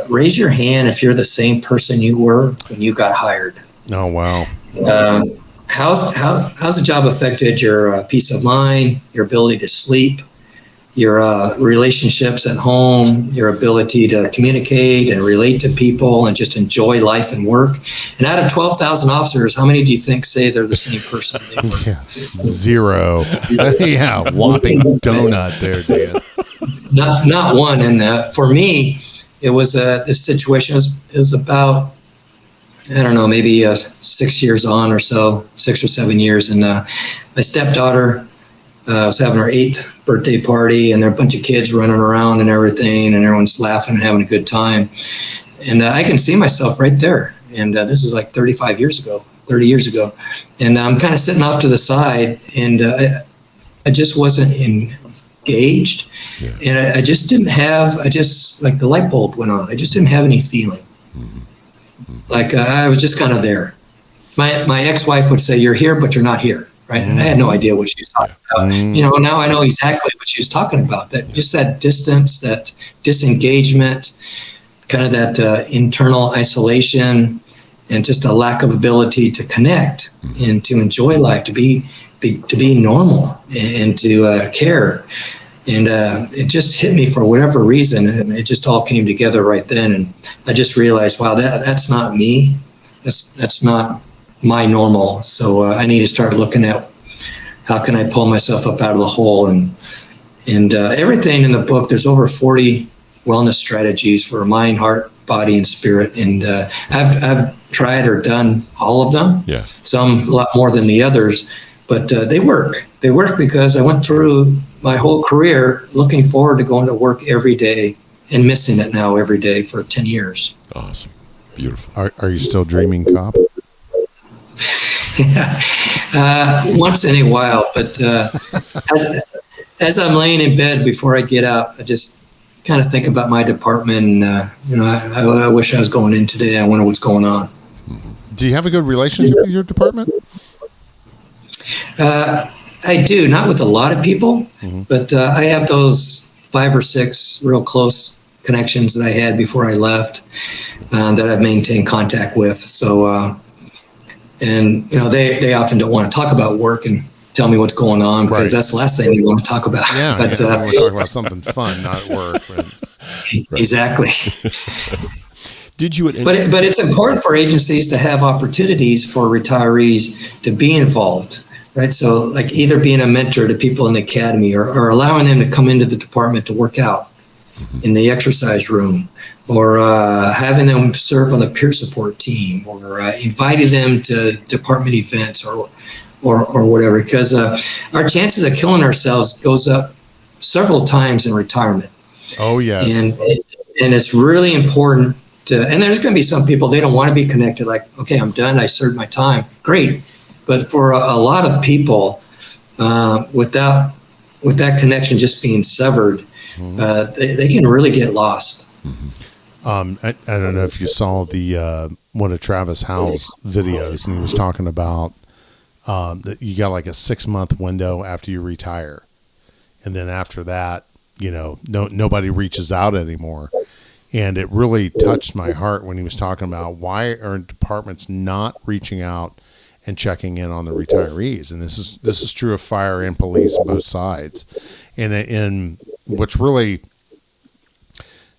raise your hand if you're the same person you were when you got hired. Oh, wow. How's the job affected your peace of mind, your ability to sleep, your relationships at home, your ability to communicate and relate to people and just enjoy life and work? And out of 12,000 officers, how many do you think say they're the same person they were? Yeah, 0. Yeah, whopping donut there, Dan. Not one. And for me, it was this situation. It was about I don't know, maybe 6 years on or so, 6 or 7 years. And my stepdaughter was having her 8th birthday party, and there are a bunch of kids running around and everything, and everyone's laughing and having a good time. And I can see myself right there. And this is like 30 years ago. And I'm kind of sitting off to the side, and I just wasn't engaged. Yeah. And I just didn't have, like the light bulb went on. I just didn't have any feeling. Like I was just kind of there. My ex-wife would say, "You're here, but you're not here." Right. And I had no idea what she was talking about. Now I know exactly what she was talking about. Just that distance, that disengagement, kind of that internal isolation, and just a lack of ability to connect and to enjoy life, to be normal and to care. And it just hit me for whatever reason, and it just all came together right then. And I just realized, wow, that's not me. That's not my normal. So I need to start looking at how can I pull myself up out of the hole. And everything in the book, there's over 40 wellness strategies for mind, heart, body, and spirit. And I've tried or done all of them. Yeah. Some a lot more than the others, but they work. They work because I went through my whole career looking forward to going to work every day and missing it now every day for 10 years. Awesome. Beautiful. Are you still dreaming, Cop? Yeah. Once in a while, but as I'm laying in bed before I get out, I just kind of think about my department. And, I wish I was going in today. I wonder what's going on. Do you have a good relationship with your department? I do, not with a lot of people, but I have those 5 or 6 real close connections that I had before I left that I've maintained contact with. So, and they often don't want to talk about work and tell me what's going on because that's the last thing you want to talk about. Yeah, but I want to talk about something fun, not work. Exactly. Did you? But it's important for agencies to have opportunities for retirees to be involved. Right. So like either being a mentor to people in the academy or allowing them to come into the department to work out in the exercise room, or having them serve on the peer support team, or inviting them to department events or whatever, because our chances of killing ourselves goes up several times in retirement. Oh, yes. And it's really important and there's going to be some people, they don't want to be connected. Like, okay, I'm done. I served my time. Great. But for a lot of people, with that connection just being severed, they can really get lost. I don't know if you saw the one of Travis Howell's videos, and he was talking about that you got like a 6-month window after you retire, and then after that, nobody reaches out anymore. And it really touched my heart when he was talking about why are departments not reaching out and checking in on the retirees. And this is true of fire and police, both sides. And what's really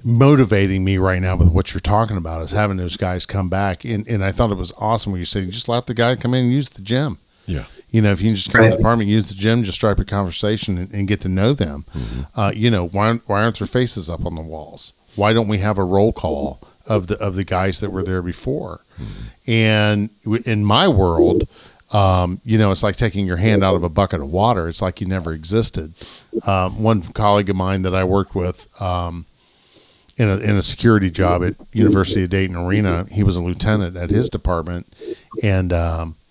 motivating me right now with what you're talking about is having those guys come back. And I thought it was awesome when you said, you just let the guy come in and use the gym. Yeah. If you can just come to the department, use the gym, just strike a conversation and get to know them. Why aren't their faces up on the walls? Why don't we have a roll call of the guys that were there before? And in my world, it's like taking your hand out of a bucket of water. It's like you never existed. One colleague of mine that I worked with in a security job at University of Dayton Arena, he was a lieutenant at his department, and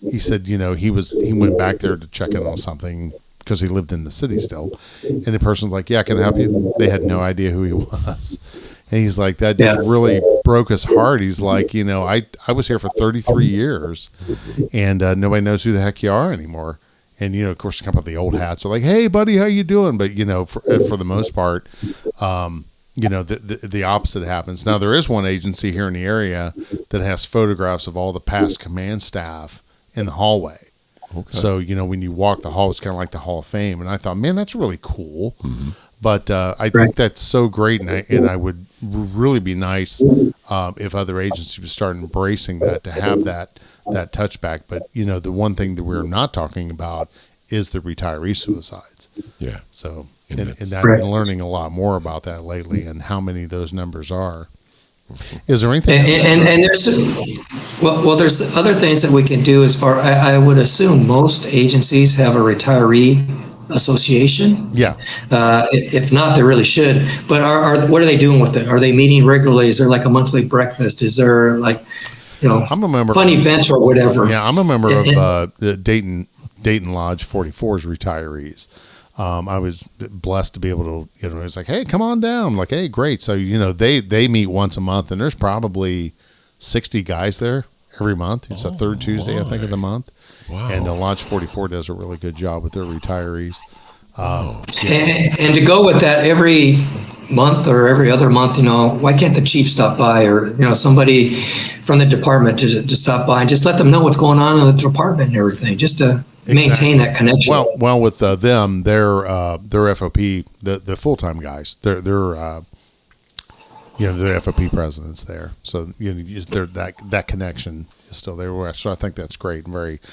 he said, he went back there to check in on something because he lived in the city still, and the person's like, "Yeah, can I help you?" They had no idea who he was. And he's like, that just really broke his heart. He's like, I was here for 33 years and nobody knows who the heck you are anymore. And, of course, a couple of the old hats are like, "Hey, buddy, how you doing?" But, for the most part, the opposite happens. Now, there is one agency here in the area that has photographs of all the past command staff in the hallway. Okay. So, when you walk the hall, it's kind of like the Hall of Fame. And I thought, man, that's really cool. But I think that's so great, and I would really be nice if other agencies would start embracing that, to have that touchback. But the one thing that we're not talking about is the retiree suicides. Yeah. So and I've been learning a lot more about that lately, and how many of those numbers are. Is there anything? And there's other things that we can do as far. I would assume most agencies have a retiree association. Yeah. If not, they really should. But what are they doing with it? Are they meeting regularly? Is there like a monthly breakfast? Is there like, I'm a member, fun events or whatever? Yeah, I'm a member of Dayton Lodge 44's retirees. I was blessed to be able to, it's like, hey, come on down. I'm like, hey, great. So, they meet once a month, and there's probably 60 guys there every month. It's the third Tuesday, I think, of the month. Wow. And Lodge 44 does a really good job with their retirees. And to go with that, every month or every other month, why can't the chief stop by, or somebody from the department to stop by and just let them know what's going on in the department and everything, just to maintain that connection. Well, with them, their FOP, the full-time guys, they're the FOP presidents there. So that connection is still there. So I think that's great and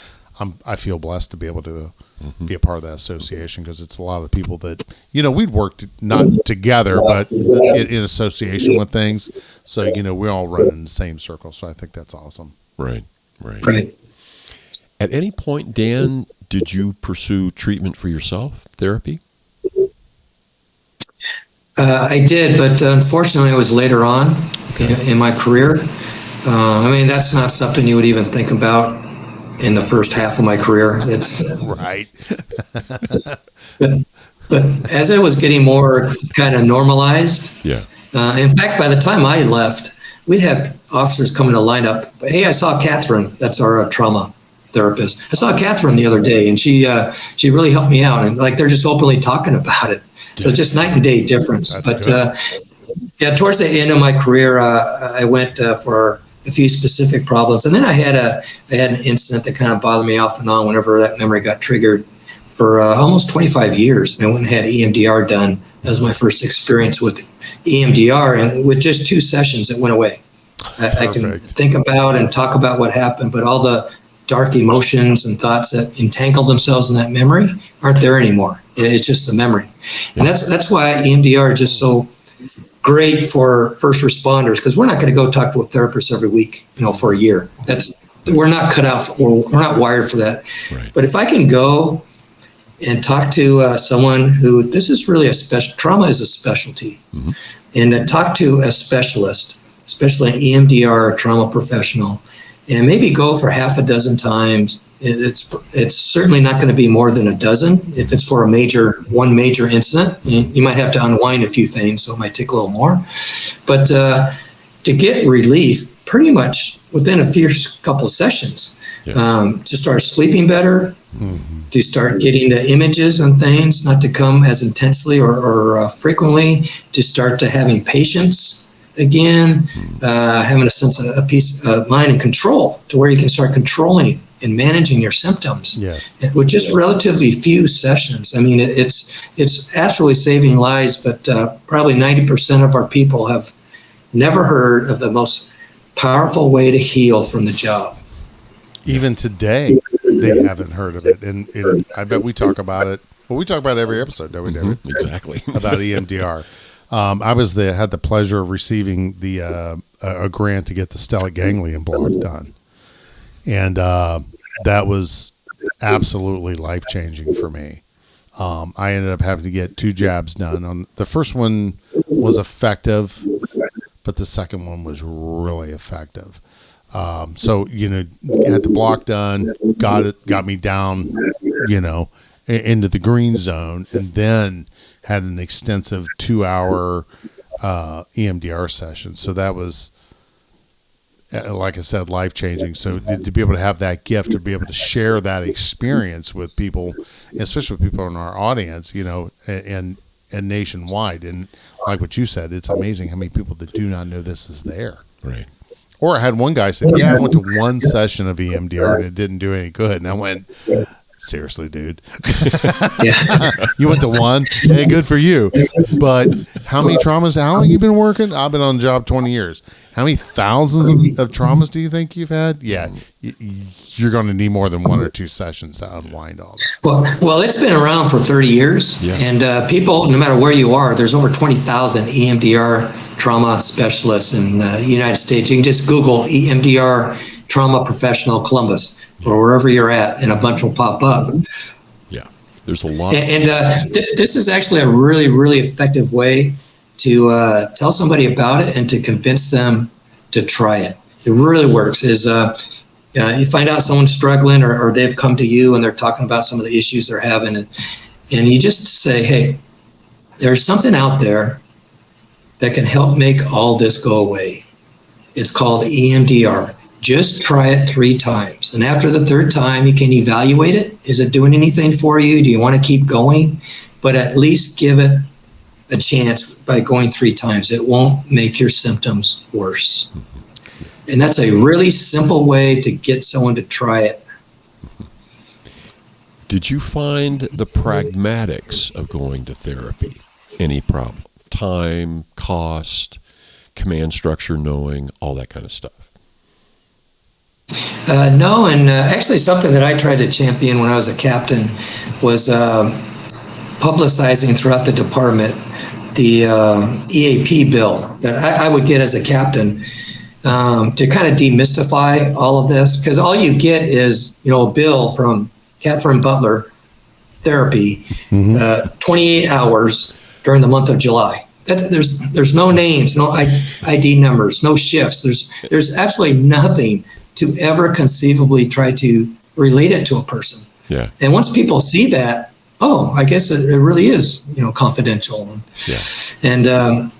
I feel blessed to be able to be a part of that association, because it's a lot of the people that we'd worked not together but in association with things. So we all run in the same circle. So I think that's awesome. Right. At any point, Dan, did you pursue treatment for yourself, therapy? I did, but unfortunately, it was later on in my career. That's not something you would even think about in the first half of my career. It's right. but as it was getting more kind of normalized, in fact, by the time I left, we'd have officers coming to line up. Hey, I saw Catherine. That's our trauma therapist. I saw Catherine the other day, and she really helped me out. And like, they're just openly talking about it. So it's just night and day difference. That's but towards the end of my career, I went for a few specific problems, and then I had an incident that kind of bothered me off and on whenever that memory got triggered for almost 25 years. I went and had EMDR done. That was my first experience with EMDR, and with just 2 sessions, it went away. I can think about and talk about what happened, but all the dark emotions and thoughts that entangled themselves in that memory aren't there anymore. It's just the memory. And that's why EMDR is just so great for first responders, because we're not going to go talk to a therapist every week, for a year. We're not cut out, we're not wired for that. Right. But if I can go and talk to someone who, this is really trauma is a specialty, and talk to a specialist, especially an EMDR or trauma professional, and maybe go for half a dozen times. It's certainly not going to be more than a dozen. If it's for one major incident, you might have to unwind a few things, so it might take a little more. But to get relief pretty much within a couple of sessions, to start sleeping better, to start getting the images and things not to come as intensely or frequently, to start to having patience again, having a sense of peace of mind and control, to where you can start controlling and managing your symptoms. Yes. With just relatively few sessions. It's absolutely saving lives, but probably 90% of our people have never heard of the most powerful way to heal from the job. Even today, they haven't heard of it. And I bet we talk about it. Well, we talk about it every episode, don't we, David? Exactly. About EMDR. I had the pleasure of receiving a grant to get the stellate ganglion block done. And that was absolutely life-changing for me. I ended up having to get 2 jabs done. The first one was effective, but the second one was really effective. So, had the block done, got me down, into the green zone, and then had an extensive 2-hour EMDR session. So that was, like I said, life-changing. So to be able to have that gift, to be able to share that experience with people, especially with people in our audience, and nationwide. And like what you said, it's amazing how many people that do not know this is there. Right. Or I had one guy say, I went to 1 session of EMDR and it didn't do any good. And I went, Seriously, dude. Yeah. You went to one. Hey, good for you. But how many traumas? How long you been working? I've been on the job 20 years. How many thousands of traumas do you think you've had? Yeah, you're going to need more than 1 or 2 sessions to unwind all that. Well, it's been around for 30 years, and people, no matter where you are, there's over 20,000 EMDR trauma specialists in the United States. You can just Google EMDR trauma professional Columbus or wherever you're at, and a bunch will pop up. Yeah, there's a lot. And this is actually a really, really effective way to tell somebody about it and to convince them to try it. It really works. You find out someone's struggling, or they've come to you and they're talking about some of the issues they're having, and you just say, hey, there's something out there that can help make all this go away. It's called EMDR. Just try it 3 times. And after the 3rd time, you can evaluate it. Is it doing anything for you? Do you want to keep going? But at least give it a chance by going 3 times. It won't make your symptoms worse. And that's a really simple way to get someone to try it. Did you find the pragmatics of going to therapy any problem? Time, cost, command structure, knowing, all that kind of stuff? No, and actually something that I tried to champion when I was a captain was publicizing throughout the department the EAP bill that I would get as a captain to kind of demystify all of this, because all you get is, a bill from Catherine Butler therapy, 28 hours during the month of July. There's no names, no ID numbers, no shifts. There's absolutely nothing to ever conceivably try to relate it to a person. Yeah. And once people see that, I guess it really is, confidential. And a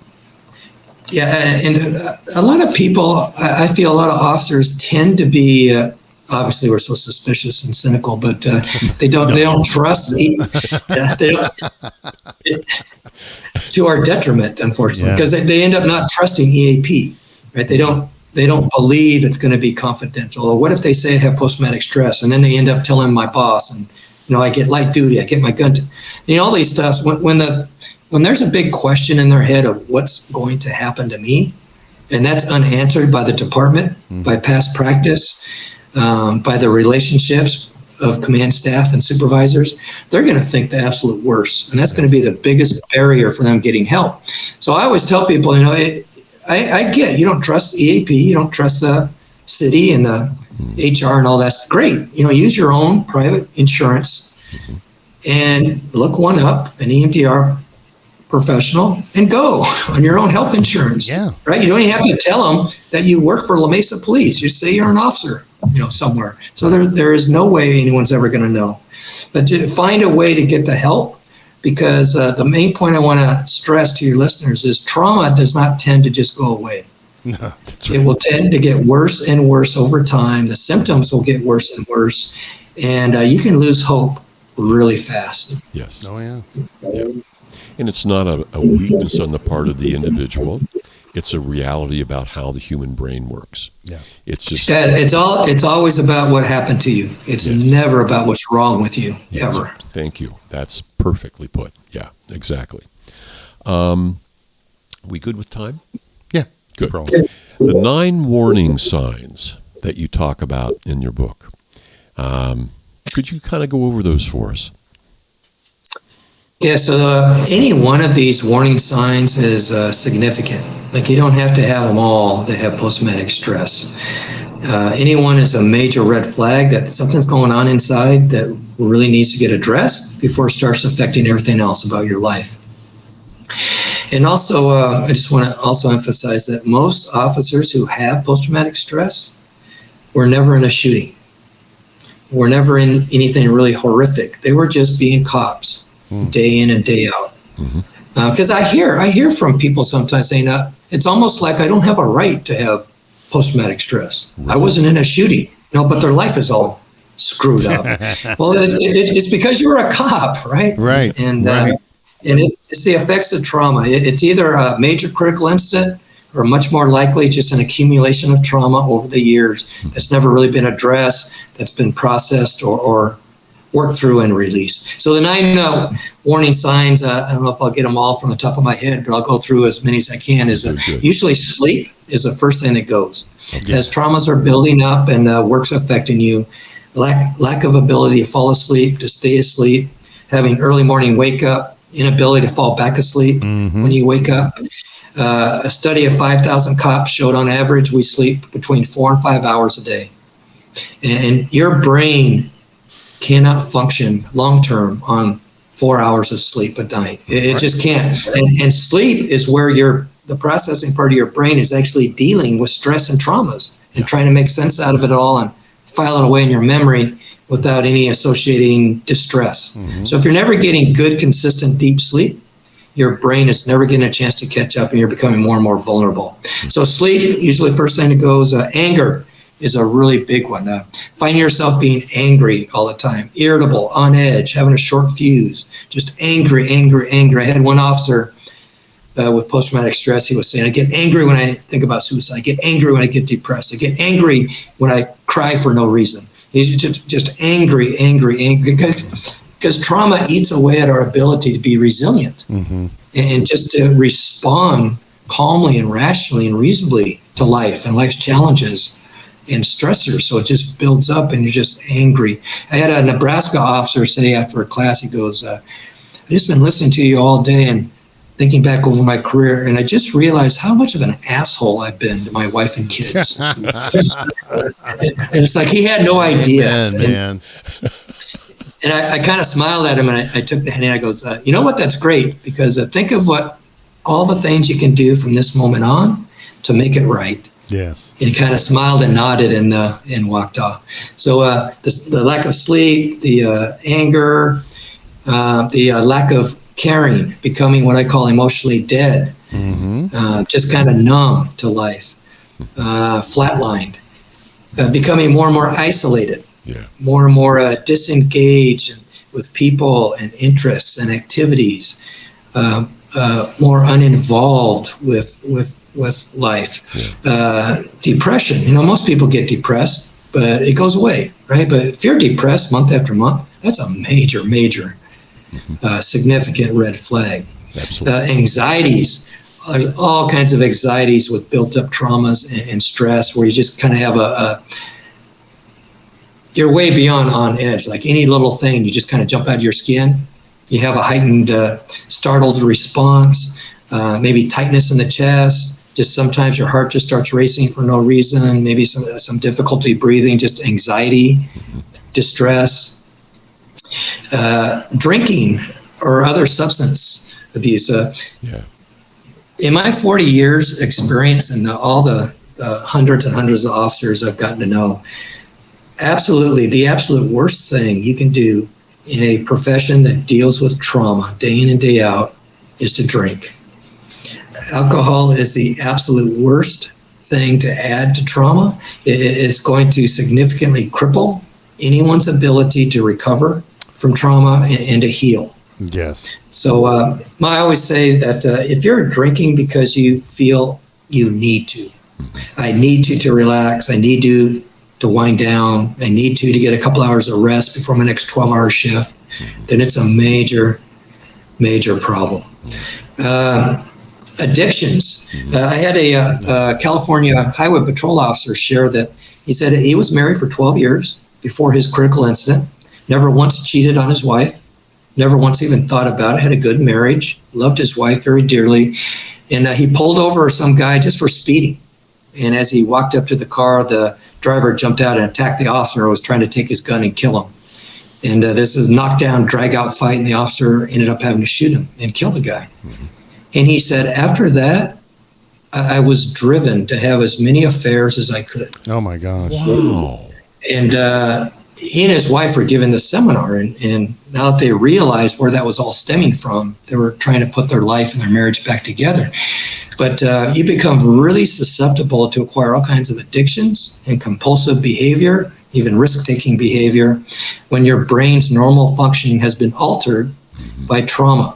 lot of people, I feel a lot of officers tend to be, obviously we're so suspicious and cynical, but they don't trust, they don't, to our detriment, unfortunately, because they end up not trusting EAP, right? They don't believe it's going to be confidential. Or what if they say I have post-traumatic stress, and then they end up telling my boss, and I get light duty, I get my gun. All these stuff. When there's a big question in their head of what's going to happen to me, and that's unanswered by the department, by past practice, by the relationships of command staff and supervisors, they're going to think the absolute worst, and that's going to be the biggest barrier for them getting help. So I always tell people, I get it. You don't trust EAP, you don't trust the city and the HR and all that's great. Use your own private insurance and look one up, an EMDR professional, and go on your own health insurance. Yeah. Right? You don't even have to tell them that you work for La Mesa Police. You say you're an officer, somewhere. So there is no way anyone's ever going to know. But to find a way to get the help, because the main point I want to stress to your listeners is trauma does not tend to just go away. No, that's right. It will tend to get worse and worse over time. The symptoms will get worse and worse, and you can lose hope really fast. Yes. Oh, yeah. And it's not a weakness on the part of the individual. It's a reality about how the human brain works. Yes. It's just it's always about what happened to you. It's never about what's wrong with you, ever. Thank you. That's perfectly put. Yeah, exactly. We good with time? Yeah. Good. The 9 warning signs that you talk about in your book. Could you kind of go over those for us? Yeah, so any one of these warning signs is significant. Like, you don't have to have them all to have post-traumatic stress. Any one is a major red flag that something's going on inside that really needs to get addressed before it starts affecting everything else about your life. And also, I just want to also emphasize that most officers who have post-traumatic stress were never in a shooting. Were never in anything really horrific. They were just being cops. Day in and day out. Because I hear from people sometimes saying that it's almost like I don't have a right to have post-traumatic stress. I wasn't in a shooting, but their life is all screwed up. Well, it's because you were a cop, right? Right. And it's the effects of trauma. It's either a major critical incident or much more likely just an accumulation of trauma over the years that's never really been addressed, that's been processed or work through and release. So the 9 warning signs, I don't know if I'll get them all from the top of my head, but I'll go through as many as I can. Usually sleep is the first thing that goes. Okay. As traumas are building up and work's affecting you, lack of ability to fall asleep, to stay asleep, having early morning wake up, inability to fall back asleep when you wake up. A study of 5,000 cops showed on average we sleep between 4 and 5 hours a day. And your brain cannot function long-term on 4 hours of sleep a night. It just can't. And sleep is where the processing part of your brain is actually dealing with stress and traumas and trying to make sense out of it all and file it away in your memory without any associating distress. So if you're never getting good, consistent, deep sleep, your brain is never getting a chance to catch up and you're becoming more and more vulnerable. So sleep, usually first thing that goes. Anger is a really big one. Finding yourself being angry all the time, irritable, on edge, having a short fuse, just angry. I had one officer with post-traumatic stress. He was saying, I get angry when I think about suicide. I get angry when I get depressed. I get angry when I cry for no reason. He's just angry. Because trauma eats away at our ability to be resilient and just to respond calmly and rationally and reasonably to life and life's challenges and stressors. So it just builds up and you're just angry. I had a Nebraska officer say after a class, he goes, I've just been listening to you all day and thinking back over my career, and I just realized how much of an asshole I've been to my wife and kids. And it's like he had no idea. Man. And I kind of smiled at him, and I took the hand and I goes, you know what, that's great, because think of what all the things you can do from this moment on to make it right. Yes. And he kind of smiled and nodded and walked off. So the lack of sleep, the anger, the lack of caring, becoming what I call emotionally dead, just kind of numb to life, flatlined, becoming more and more isolated. More and more disengaged with people and interests and activities, more uninvolved with life. Depression, most people get depressed, but it goes away, right? But if you're depressed month after month, that's a major, significant red flag. Anxieties, there's all kinds of anxieties with built up traumas and stress where you just kind of have you're way beyond on edge. Like any little thing, you just kind of jump out of your skin. You have a heightened, startled response, maybe tightness in the chest. Just sometimes your heart just starts racing for no reason. Maybe some difficulty breathing, just anxiety, distress, drinking or other substance abuse. In my 40 years experience and all the hundreds and hundreds of officers I've gotten to know, absolutely, the absolute worst thing you can do in a profession that deals with trauma day in and day out is to drink. Alcohol is the absolute worst thing to add to trauma. It's going to significantly cripple anyone's ability to recover from trauma and to heal. Yes. So I always say that if you're drinking because you feel you need to, I need to relax, I need to wind down, I need to get a couple hours of rest before my next 12-hour shift, then it's a major problem. Addictions. I had a California Highway Patrol officer share that he said he was married for 12 years before his critical incident, never once cheated on his wife, never once even thought about it, had a good marriage, loved his wife very dearly, and he pulled over some guy just for speeding. And as he walked up to the car, the driver jumped out and attacked the officer who was trying to take his gun and kill him. And this is a knockdown, drag-out fight, and the officer ended up having to shoot him and kill the guy. And he said, after that, I was driven to have as many affairs as I could. Oh, my gosh. Wow. And he and his wife were given this seminar, and now that they realized where that was all stemming from, they were trying to put their life and their marriage back together. But you become really susceptible to acquire all kinds of addictions and compulsive behavior, even risk-taking behavior, when your brain's normal functioning has been altered by trauma.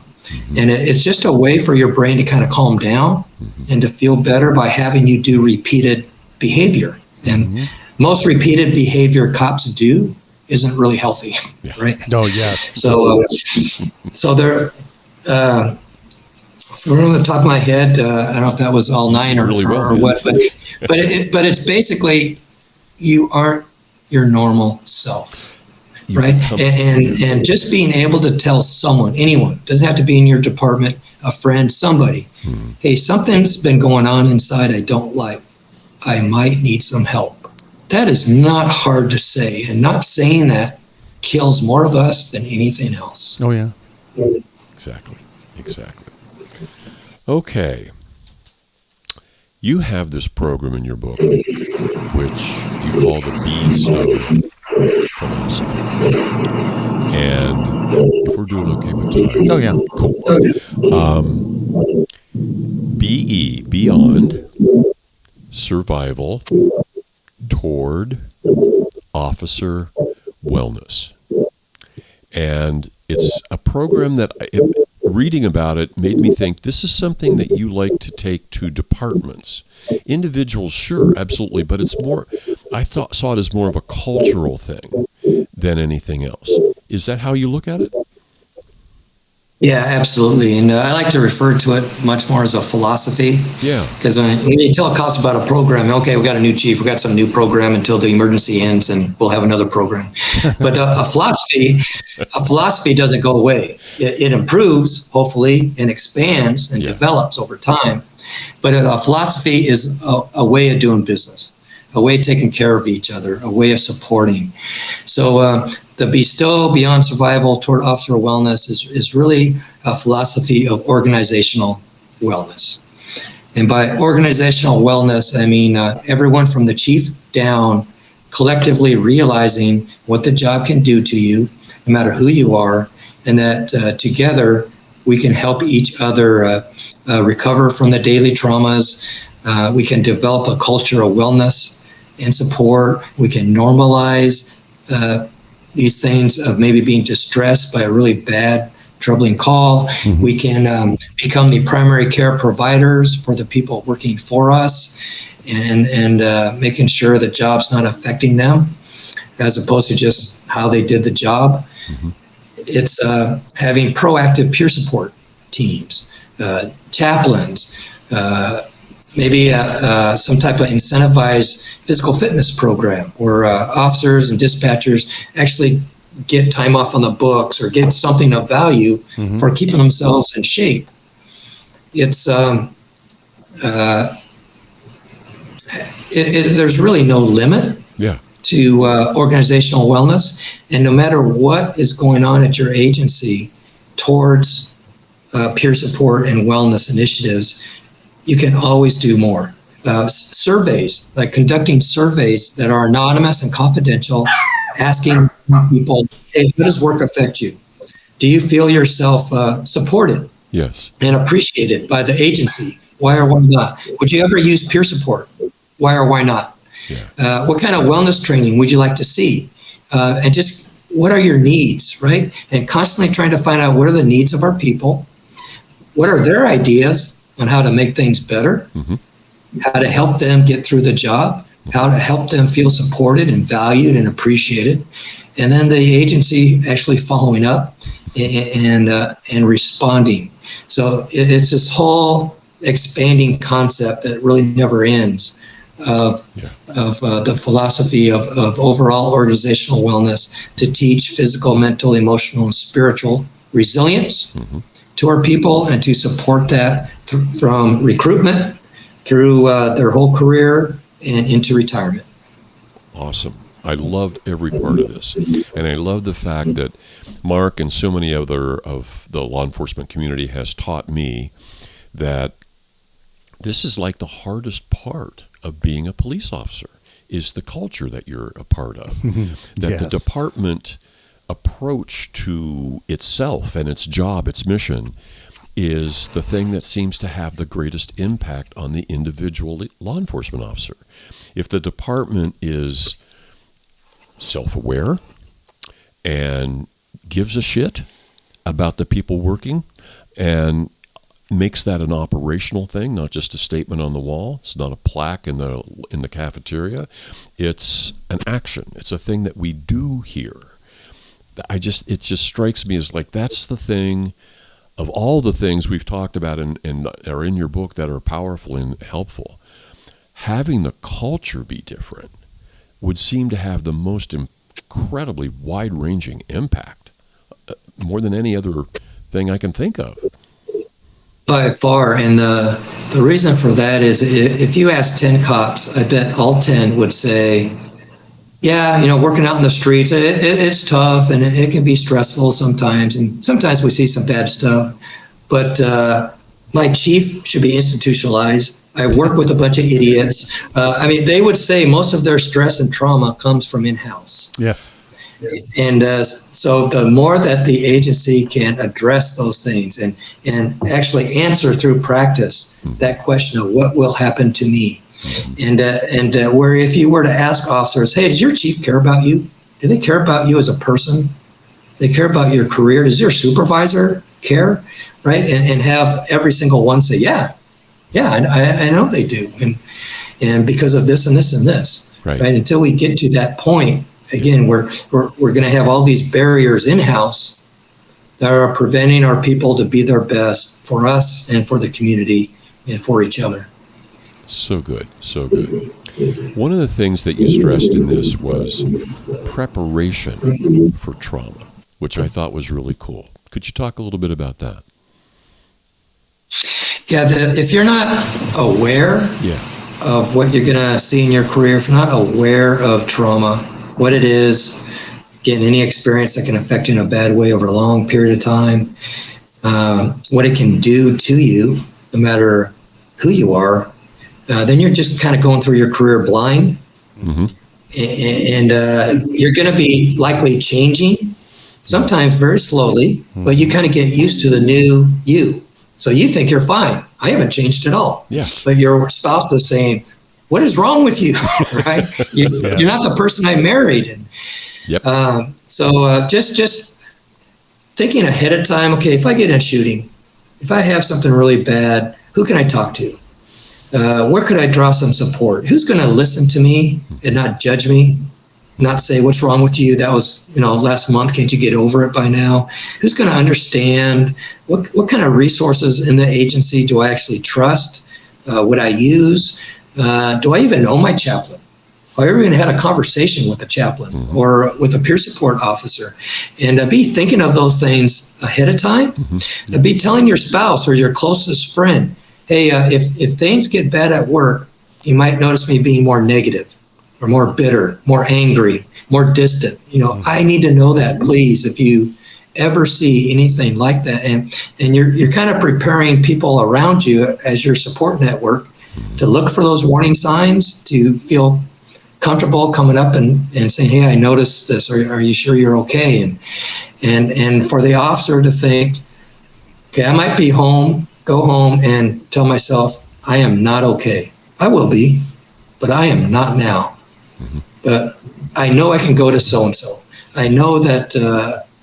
And it's just a way for your brain to kind of calm down and to feel better by having you do repeated behavior. And most repeated behavior cops do isn't really healthy, right? Oh, yes. So there, from the top of my head, I don't know if that was all 9 or what, but it's basically you aren't your normal self. Right. And just being able to tell someone, anyone, doesn't have to be in your department, a friend, somebody, hey, something's been going on inside I don't like. I might need some help. That is not hard to say. And not saying that kills more of us than anything else. Oh, yeah. Exactly. Okay. You have this program in your book, which you call the B-Stone philosophy. And if we're doing okay with time. Oh, yeah. Cool. BE, beyond, survival, toward, officer, wellness. And it's a program that, reading about it, made me think this is something that you like to take to departments. Individuals, sure, absolutely, but it's more, I saw it as more of a cultural thing than anything else. Is that how you look at it? Yeah, absolutely. And I like to refer to it much more as a philosophy. Yeah. Because when you tell cops about a program, okay, we got a new chief, we got some new program until the emergency ends and we'll have another program. But a philosophy doesn't go away. It improves, hopefully, and expands and develops over time. But a philosophy is a way of doing business, a way of taking care of each other, a way of supporting. So the bestow beyond survival toward officer wellness is really a philosophy of organizational wellness. And by organizational wellness, I mean everyone from the chief down collectively realizing what the job can do to you, no matter who you are, and that together we can help each other recover from the daily traumas. We can develop a culture of wellness and support. We can normalize these things of maybe being distressed by a really bad, troubling call. Mm-hmm. We can become the primary care providers for the people working for us and making sure the job's not affecting them as opposed to just how they did the job. Mm-hmm. It's having proactive peer support teams, chaplains, maybe some type of incentivized physical fitness program where officers and dispatchers actually get time off on the books or get something of value mm-hmm. for keeping themselves in shape. It's there's really no limit to organizational wellness, and no matter what is going on at your agency towards peer support and wellness initiatives, you can always do more. Surveys, like conducting surveys that are anonymous and confidential, asking people, hey, how does work affect you? Do you feel yourself supported? Yes. And appreciated by the agency? Why or why not? Would you ever use peer support? Why or why not? Yeah. What kind of wellness training would you like to see? And just what are your needs, right? And constantly trying to find out what are the needs of our people? What are their ideas on how to make things better? Mm-hmm. How to help them get through the job? How to help them feel supported and valued and appreciated? And then the agency actually following up and responding. So it's this whole expanding concept that really never ends of the philosophy of overall organizational wellness to teach physical, mental, emotional, and spiritual resilience mm-hmm. to our people and to support that from recruitment through their whole career and into retirement. Awesome. I loved every part of this. And I love the fact that Mark and so many other of the law enforcement community has taught me that this is like the hardest part of being a police officer is the culture that you're a part of. That yes. The department approach to itself and its job, its mission, is the thing that seems to have the greatest impact on the individual law enforcement officer. If the department is self-aware and gives a shit about the people working and makes that an operational thing, not just a statement on the wall. It's not a plaque in the cafeteria. It's an action. It's a thing that we do here. It just strikes me as like that's the thing of all the things we've talked about and are in your book that are powerful and helpful. Having the culture be different would seem to have the most incredibly wide-ranging impact, more than any other thing I can think of. By far, and the reason for that is if you ask 10 cops, I bet all 10 would say, yeah, working out in the streets, it's tough and it can be stressful sometimes, and sometimes we see some bad stuff, but my chief should be institutionalized. I work with a bunch of idiots. They would say most of their stress and trauma comes from in-house. Yes. And so the more that the agency can address those things and actually answer through practice that question of what will happen to me. And where if you were to ask officers, hey, does your chief care about you? Do they care about you as a person? Do they care about your career? Does your supervisor care? Right? And have every single one say, yeah, I know they do. And because of this and this and this. Right? Until we get to that point, again, we're going to have all these barriers in-house that are preventing our people to be their best for us and for the community and for each other. So good, so good. One of the things that you stressed in this was preparation for trauma, which I thought was really cool. Could you talk a little bit about that? Yeah, if you're not aware of what you're going to see in your career, if you're not aware of trauma, what it is, getting any experience that can affect you in a bad way over a long period of time, what it can do to you, no matter who you are, then you're just kind of going through your career blind. Mm-hmm. And you're going to be likely changing, sometimes very slowly, but you kind of get used to the new you. So you think you're fine. I haven't changed at all. Yeah. But your spouse is saying, what is wrong with you? Right? You're not the person I married. And, so just thinking ahead of time, okay, if I get in a shooting, if I have something really bad, who can I talk to? Where could I draw some support? Who's going to listen to me and not judge me? Not say, what's wrong with you? That was, last month. Can't you get over it by now? Who's going to understand? What kind of resources in the agency do I actually trust? Would I use? Do I even know my chaplain? Have I ever even had a conversation with a chaplain or with a peer support officer? And be thinking of those things ahead of time. Be telling your spouse or your closest friend, hey, if things get bad at work, you might notice me being more negative or more bitter, more angry, more distant. I need to know that, please, if you ever see anything like that. And you're kind of preparing people around you as your support network to look for those warning signs, to feel comfortable coming up and saying, hey, I noticed this, or are you sure you're okay? And for the officer to think, okay, I might be home, go home and tell myself, I am not okay. I will be, but I am not now. But I know I can go to so-and-so. I know that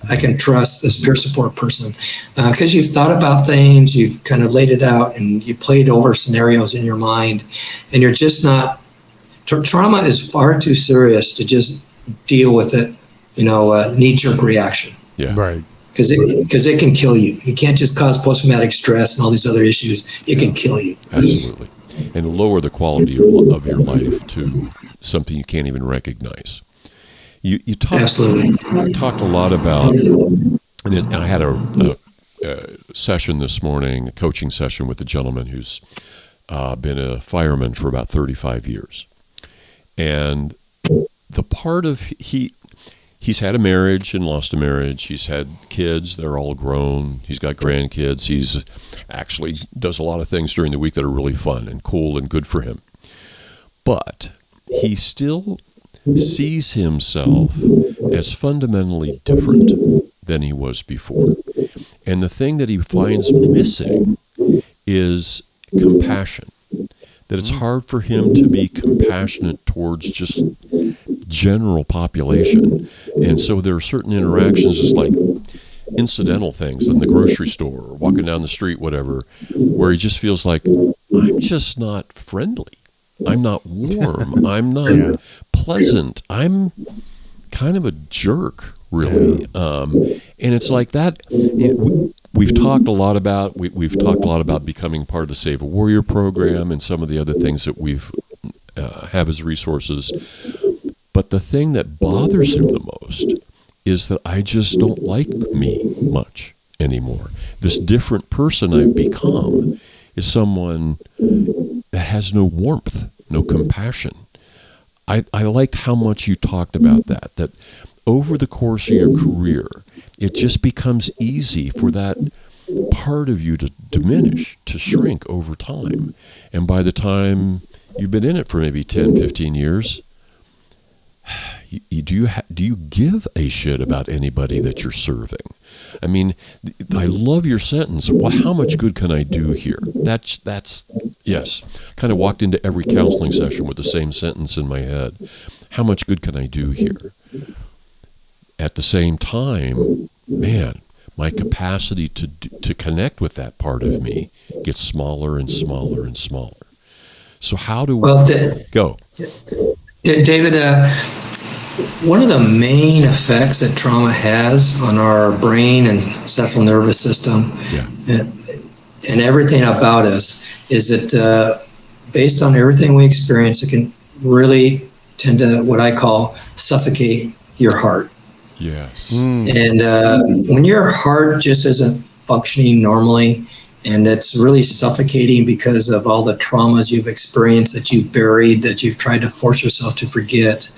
I can trust this peer support person because you've thought about things, you've kind of laid it out, and you played over scenarios in your mind, and you're just not. Trauma is far too serious to just deal with it, knee-jerk reaction. Yeah, right. Because it can kill you. You can't just cause post-traumatic stress and all these other issues. It can kill you. Absolutely, and lower the quality of your life to something you can't even recognize. You talked a lot about, and I had a session this morning, a coaching session with a gentleman who's been a fireman for about 35 years. And the part of, he's had a marriage and lost a marriage. He's had kids. They're all grown. He's got grandkids. He's actually does a lot of things during the week that are really fun and cool and good for him. But he still sees himself as fundamentally different than he was before. And the thing that he finds missing is compassion. That it's hard for him to be compassionate towards just general population. And so there are certain interactions, just like incidental things in the grocery store or walking down the street, whatever, where he just feels like, I'm just not friendly. I'm not warm. I'm not pleasant. I'm kind of a jerk, really. And it's like that. We've talked a lot about becoming part of the Save a Warrior program and some of the other things that we've have as resources. But the thing that bothers him the most is that I just don't like me much anymore. This different person I've become is someone that has no warmth, no compassion. I liked how much you talked about that over the course of your career, it just becomes easy for that part of you to diminish, to shrink over time. And by the time you've been in it for maybe 10, 15 years, do you give a shit about anybody that you're serving? I mean, I love your sentence. Well, how much good can I do here? That's yes. Kind of walked into every counseling session with the same sentence in my head. How much good can I do here? At the same time, man, my capacity to connect with that part of me gets smaller and smaller and smaller. So how do we go? David, one of the main effects that trauma has on our brain and central nervous system and everything about us is that based on everything we experience, it can really tend to what I call suffocate your heart. Yes. And when your heart just isn't functioning normally, and it's really suffocating because of all the traumas you've experienced that you've buried, that you've tried to force yourself to forget,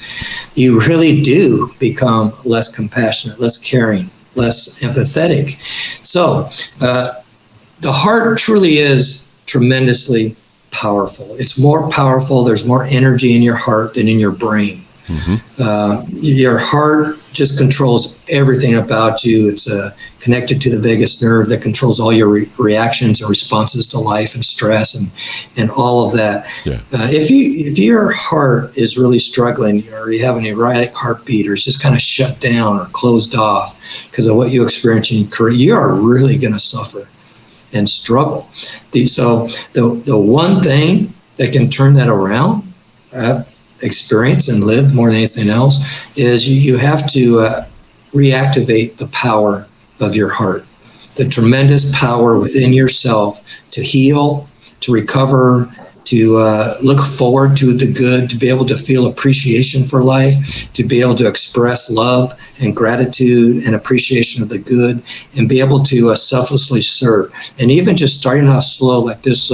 you really do become less compassionate, less caring, less empathetic. So the heart truly is tremendously powerful. It's more powerful. There's more energy in your heart than in your brain. Your heart just controls everything about you. It's connected to the vagus nerve that controls all your reactions and responses to life and stress and all of that. If your heart is really struggling, or you have an erratic heartbeat, or it's just kind of shut down or closed off because of what you experience in your career, you are really going to suffer and struggle. So the one thing that can turn that around, I've experienced and lived more than anything else, is you have to reactivate the power of your heart, the tremendous power within yourself to heal, to recover, to look forward to the good, to be able to feel appreciation for life, to be able to express love and gratitude and appreciation of the good, and be able to selflessly serve. And even just starting off slow, like this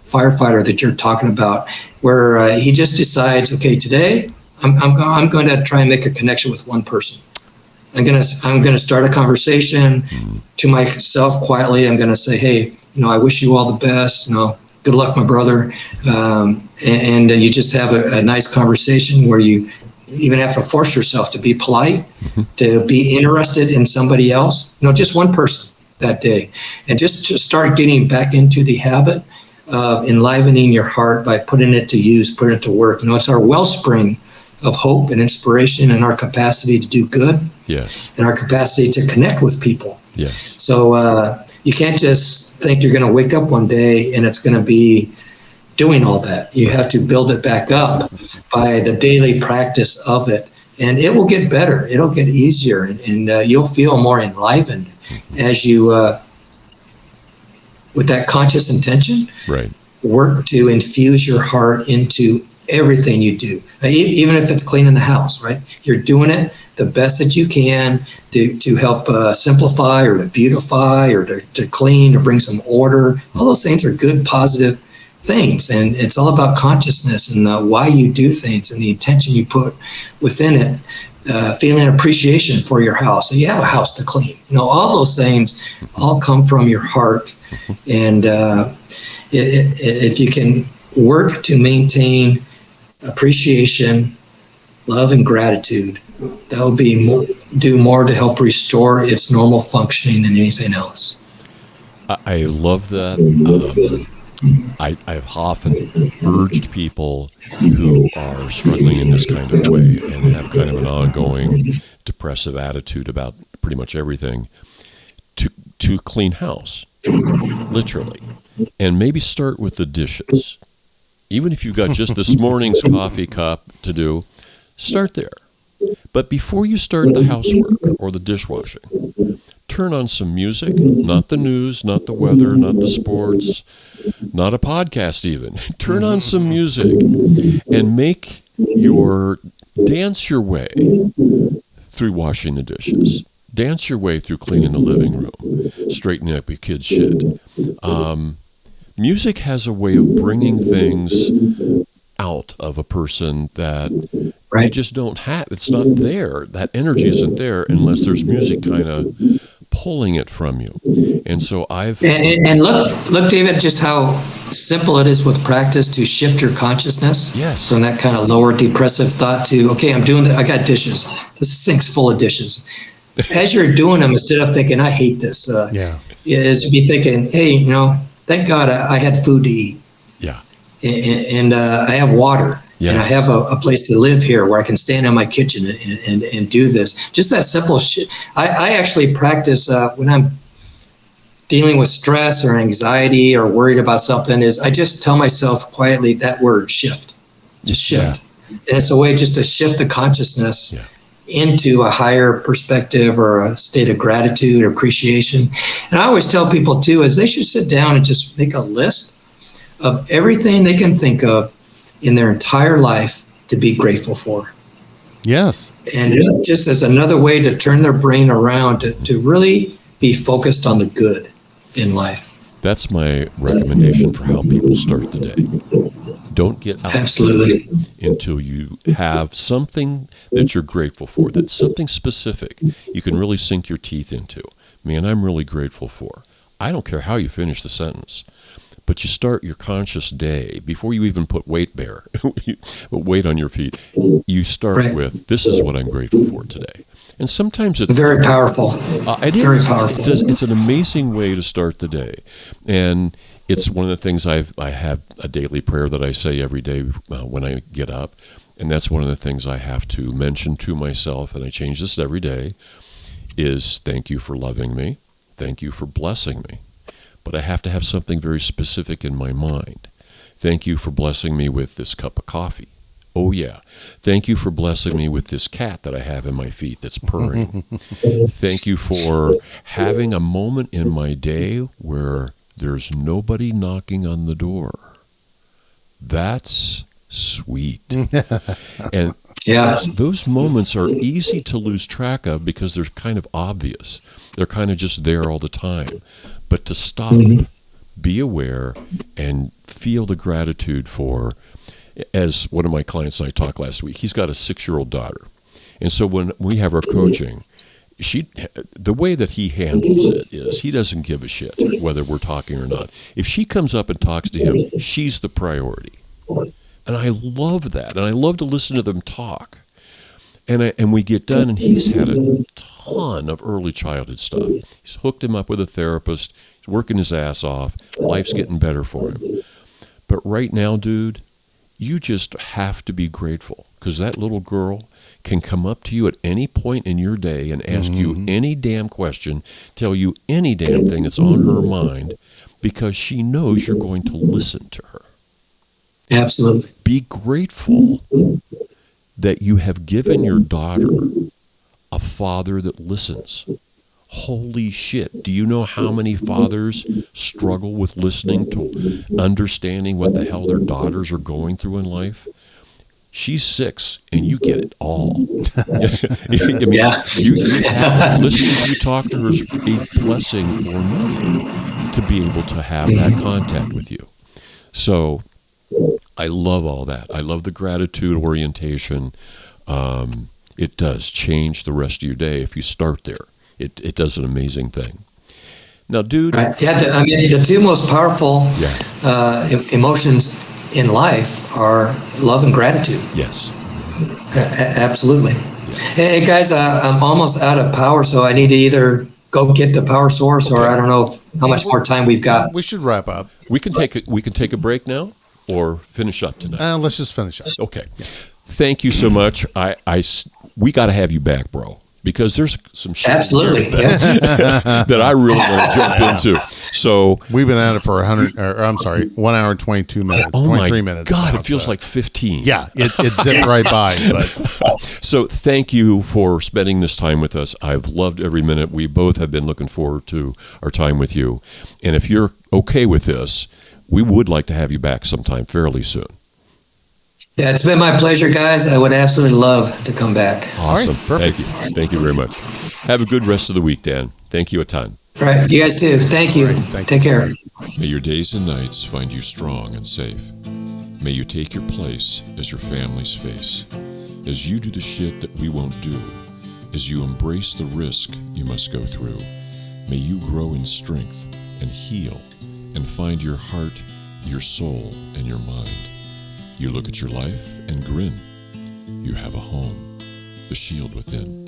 firefighter that you're talking about, where he just decides, okay, today I'm going to try and make a connection with one person. I'm going to start a conversation to myself quietly. I'm going to say, hey, I wish you all the best. Good luck, my brother. And you just have a nice conversation where you even have to force yourself to be polite, to be interested in somebody else. Just one person that day, and just to start getting back into the habit of enlivening your heart by putting it to use, putting it to work. It's our wellspring of hope and inspiration and our capacity to do good. Yes. And our capacity to connect with people. Yes. So you can't just think you're going to wake up one day and it's going to be doing all that. You have to build it back up by the daily practice of it. And it will get better. It'll get easier. And you'll feel more enlivened as you with that conscious intention, work to infuse your heart into everything you do. Even if it's cleaning the house, right? You're doing it the best that you can to help simplify or to beautify or to clean, to bring some order. All those things are good, positive things. And it's all about consciousness and why you do things and the intention you put within it. Feeling appreciation for your house. So you have a house to clean. All those things all come from your heart. And if you can work to maintain appreciation, love, and gratitude, that will do more to help restore its normal functioning than anything else. I love that. I've often urged people who are struggling in this kind of way and have kind of an ongoing depressive attitude about pretty much everything to clean house, literally. And maybe start with the dishes. Even if you've got just this morning's coffee cup to do, start there. But before you start the housework or the dishwashing, turn on some music, not the news, not the weather, not the sports, not a podcast even. Turn on some music and dance your way through washing the dishes. Dance your way through cleaning the living room, straightening up your kids' shit. Music has a way of bringing things out of a person that you just don't have. It's not there. That energy isn't there unless there's music kind of pulling it from you. And so and look, David, just how simple it is with practice to shift your consciousness. Yes. From that kind of lower depressive thought to, okay, I'm doing I got dishes. This sink's full of dishes. As you're doing them, instead of thinking, I hate this, is to be thinking, hey, thank God I had food to eat. Yeah. And I have water. Yes. And I have a place to live here where I can stand in my kitchen and do this. Just that simple shit. I actually practice when I'm dealing with stress or anxiety or worried about something, is I just tell myself quietly that word, shift. Just shift. Yeah. And it's a way just to shift the consciousness into a higher perspective or a state of gratitude or appreciation. And I always tell people too, is they should sit down and just make a list of everything they can think of in their entire life to be grateful for. Yes. And just as another way to turn their brain around to really be focused on the good in life. That's my recommendation for how people start the day. Don't get out Absolutely. until you have something that you're grateful for, that's something specific you can really sink your teeth into. Man, I'm really grateful for. I don't care how you finish the sentence, but you start your conscious day before you even put weight on your feet. You start with, this is what I'm grateful for today. And sometimes it's very powerful. It is. Very powerful. It's an amazing way to start the day. And it's one of the things I have a daily prayer that I say every day when I get up. And that's one of the things I have to mention to myself, and I change this every day, is thank you for loving me. Thank you for blessing me. But I have to have something very specific in my mind. Thank you for blessing me with this cup of coffee. Oh, yeah. Thank you for blessing me with this cat that I have in my feet that's purring. Thank you for having a moment in my day where there's nobody knocking on the door. That's sweet. And those moments are easy to lose track of because they're kind of obvious. They're kind of just there all the time. But to stop, be aware, and feel the gratitude for, as one of my clients and I talked last week, he's got a 6-year-old daughter. And so when we have our coaching, the way that he handles it is he doesn't give a shit whether we're talking or not. If she comes up and talks to him, she's the priority. And I love that. And I love to listen to them talk. And we get done, and he's had a ton of early childhood stuff. He's hooked him up with a therapist. He's working his ass off. Life's getting better for him. But right now, dude, you just have to be grateful, because that little girl can come up to you at any point in your day and ask you any damn question, tell you any damn thing that's on her mind, because she knows you're going to listen to her. Absolutely. Be grateful that you have given your daughter a father that listens. Holy shit. Do you know how many fathers struggle with listening to understanding what the hell their daughters are going through in life? She's 6 and you get it all. I mean, listening to you talk to her is a blessing for me to be able to have that contact with you. So I love all that. I love the gratitude orientation. It does change the rest of your day if you start there. It does an amazing thing. Now, dude. Right. Yeah, I mean, the two most powerful emotions in life are love and gratitude. Yes. Absolutely. Hey, guys, I'm almost out of power, so I need to either go get the power source, or I don't know how much more time we've got. We should wrap up. We can take a break now, or finish up tonight. Let's just finish up. Okay. Thank you so much. We got to have you back, bro. because there's some shit Absolutely. that I really want to jump into. So we've been at it for 1 hour and 22 minutes, oh 23 my minutes. God, now, it feels like 15. Yeah, it zipped right by. But so thank you for spending this time with us. I've loved every minute. We both have been looking forward to our time with you. And if you're okay with this, we would like to have you back sometime fairly soon. Yeah, it's been my pleasure, guys. I would absolutely love to come back. Awesome. All right, perfect. Thank you. Thank you very much. Have a good rest of the week, Dan. Thank you a ton. All right, you guys too. Thank you. Take care. May your days and nights find you strong and safe. May you take your place as your family's face. As you do the shit that we won't do. As you embrace the risk you must go through. May you grow in strength and heal and find your heart, your soul, and your mind. You look at your life and grin. You have a home, the shield within.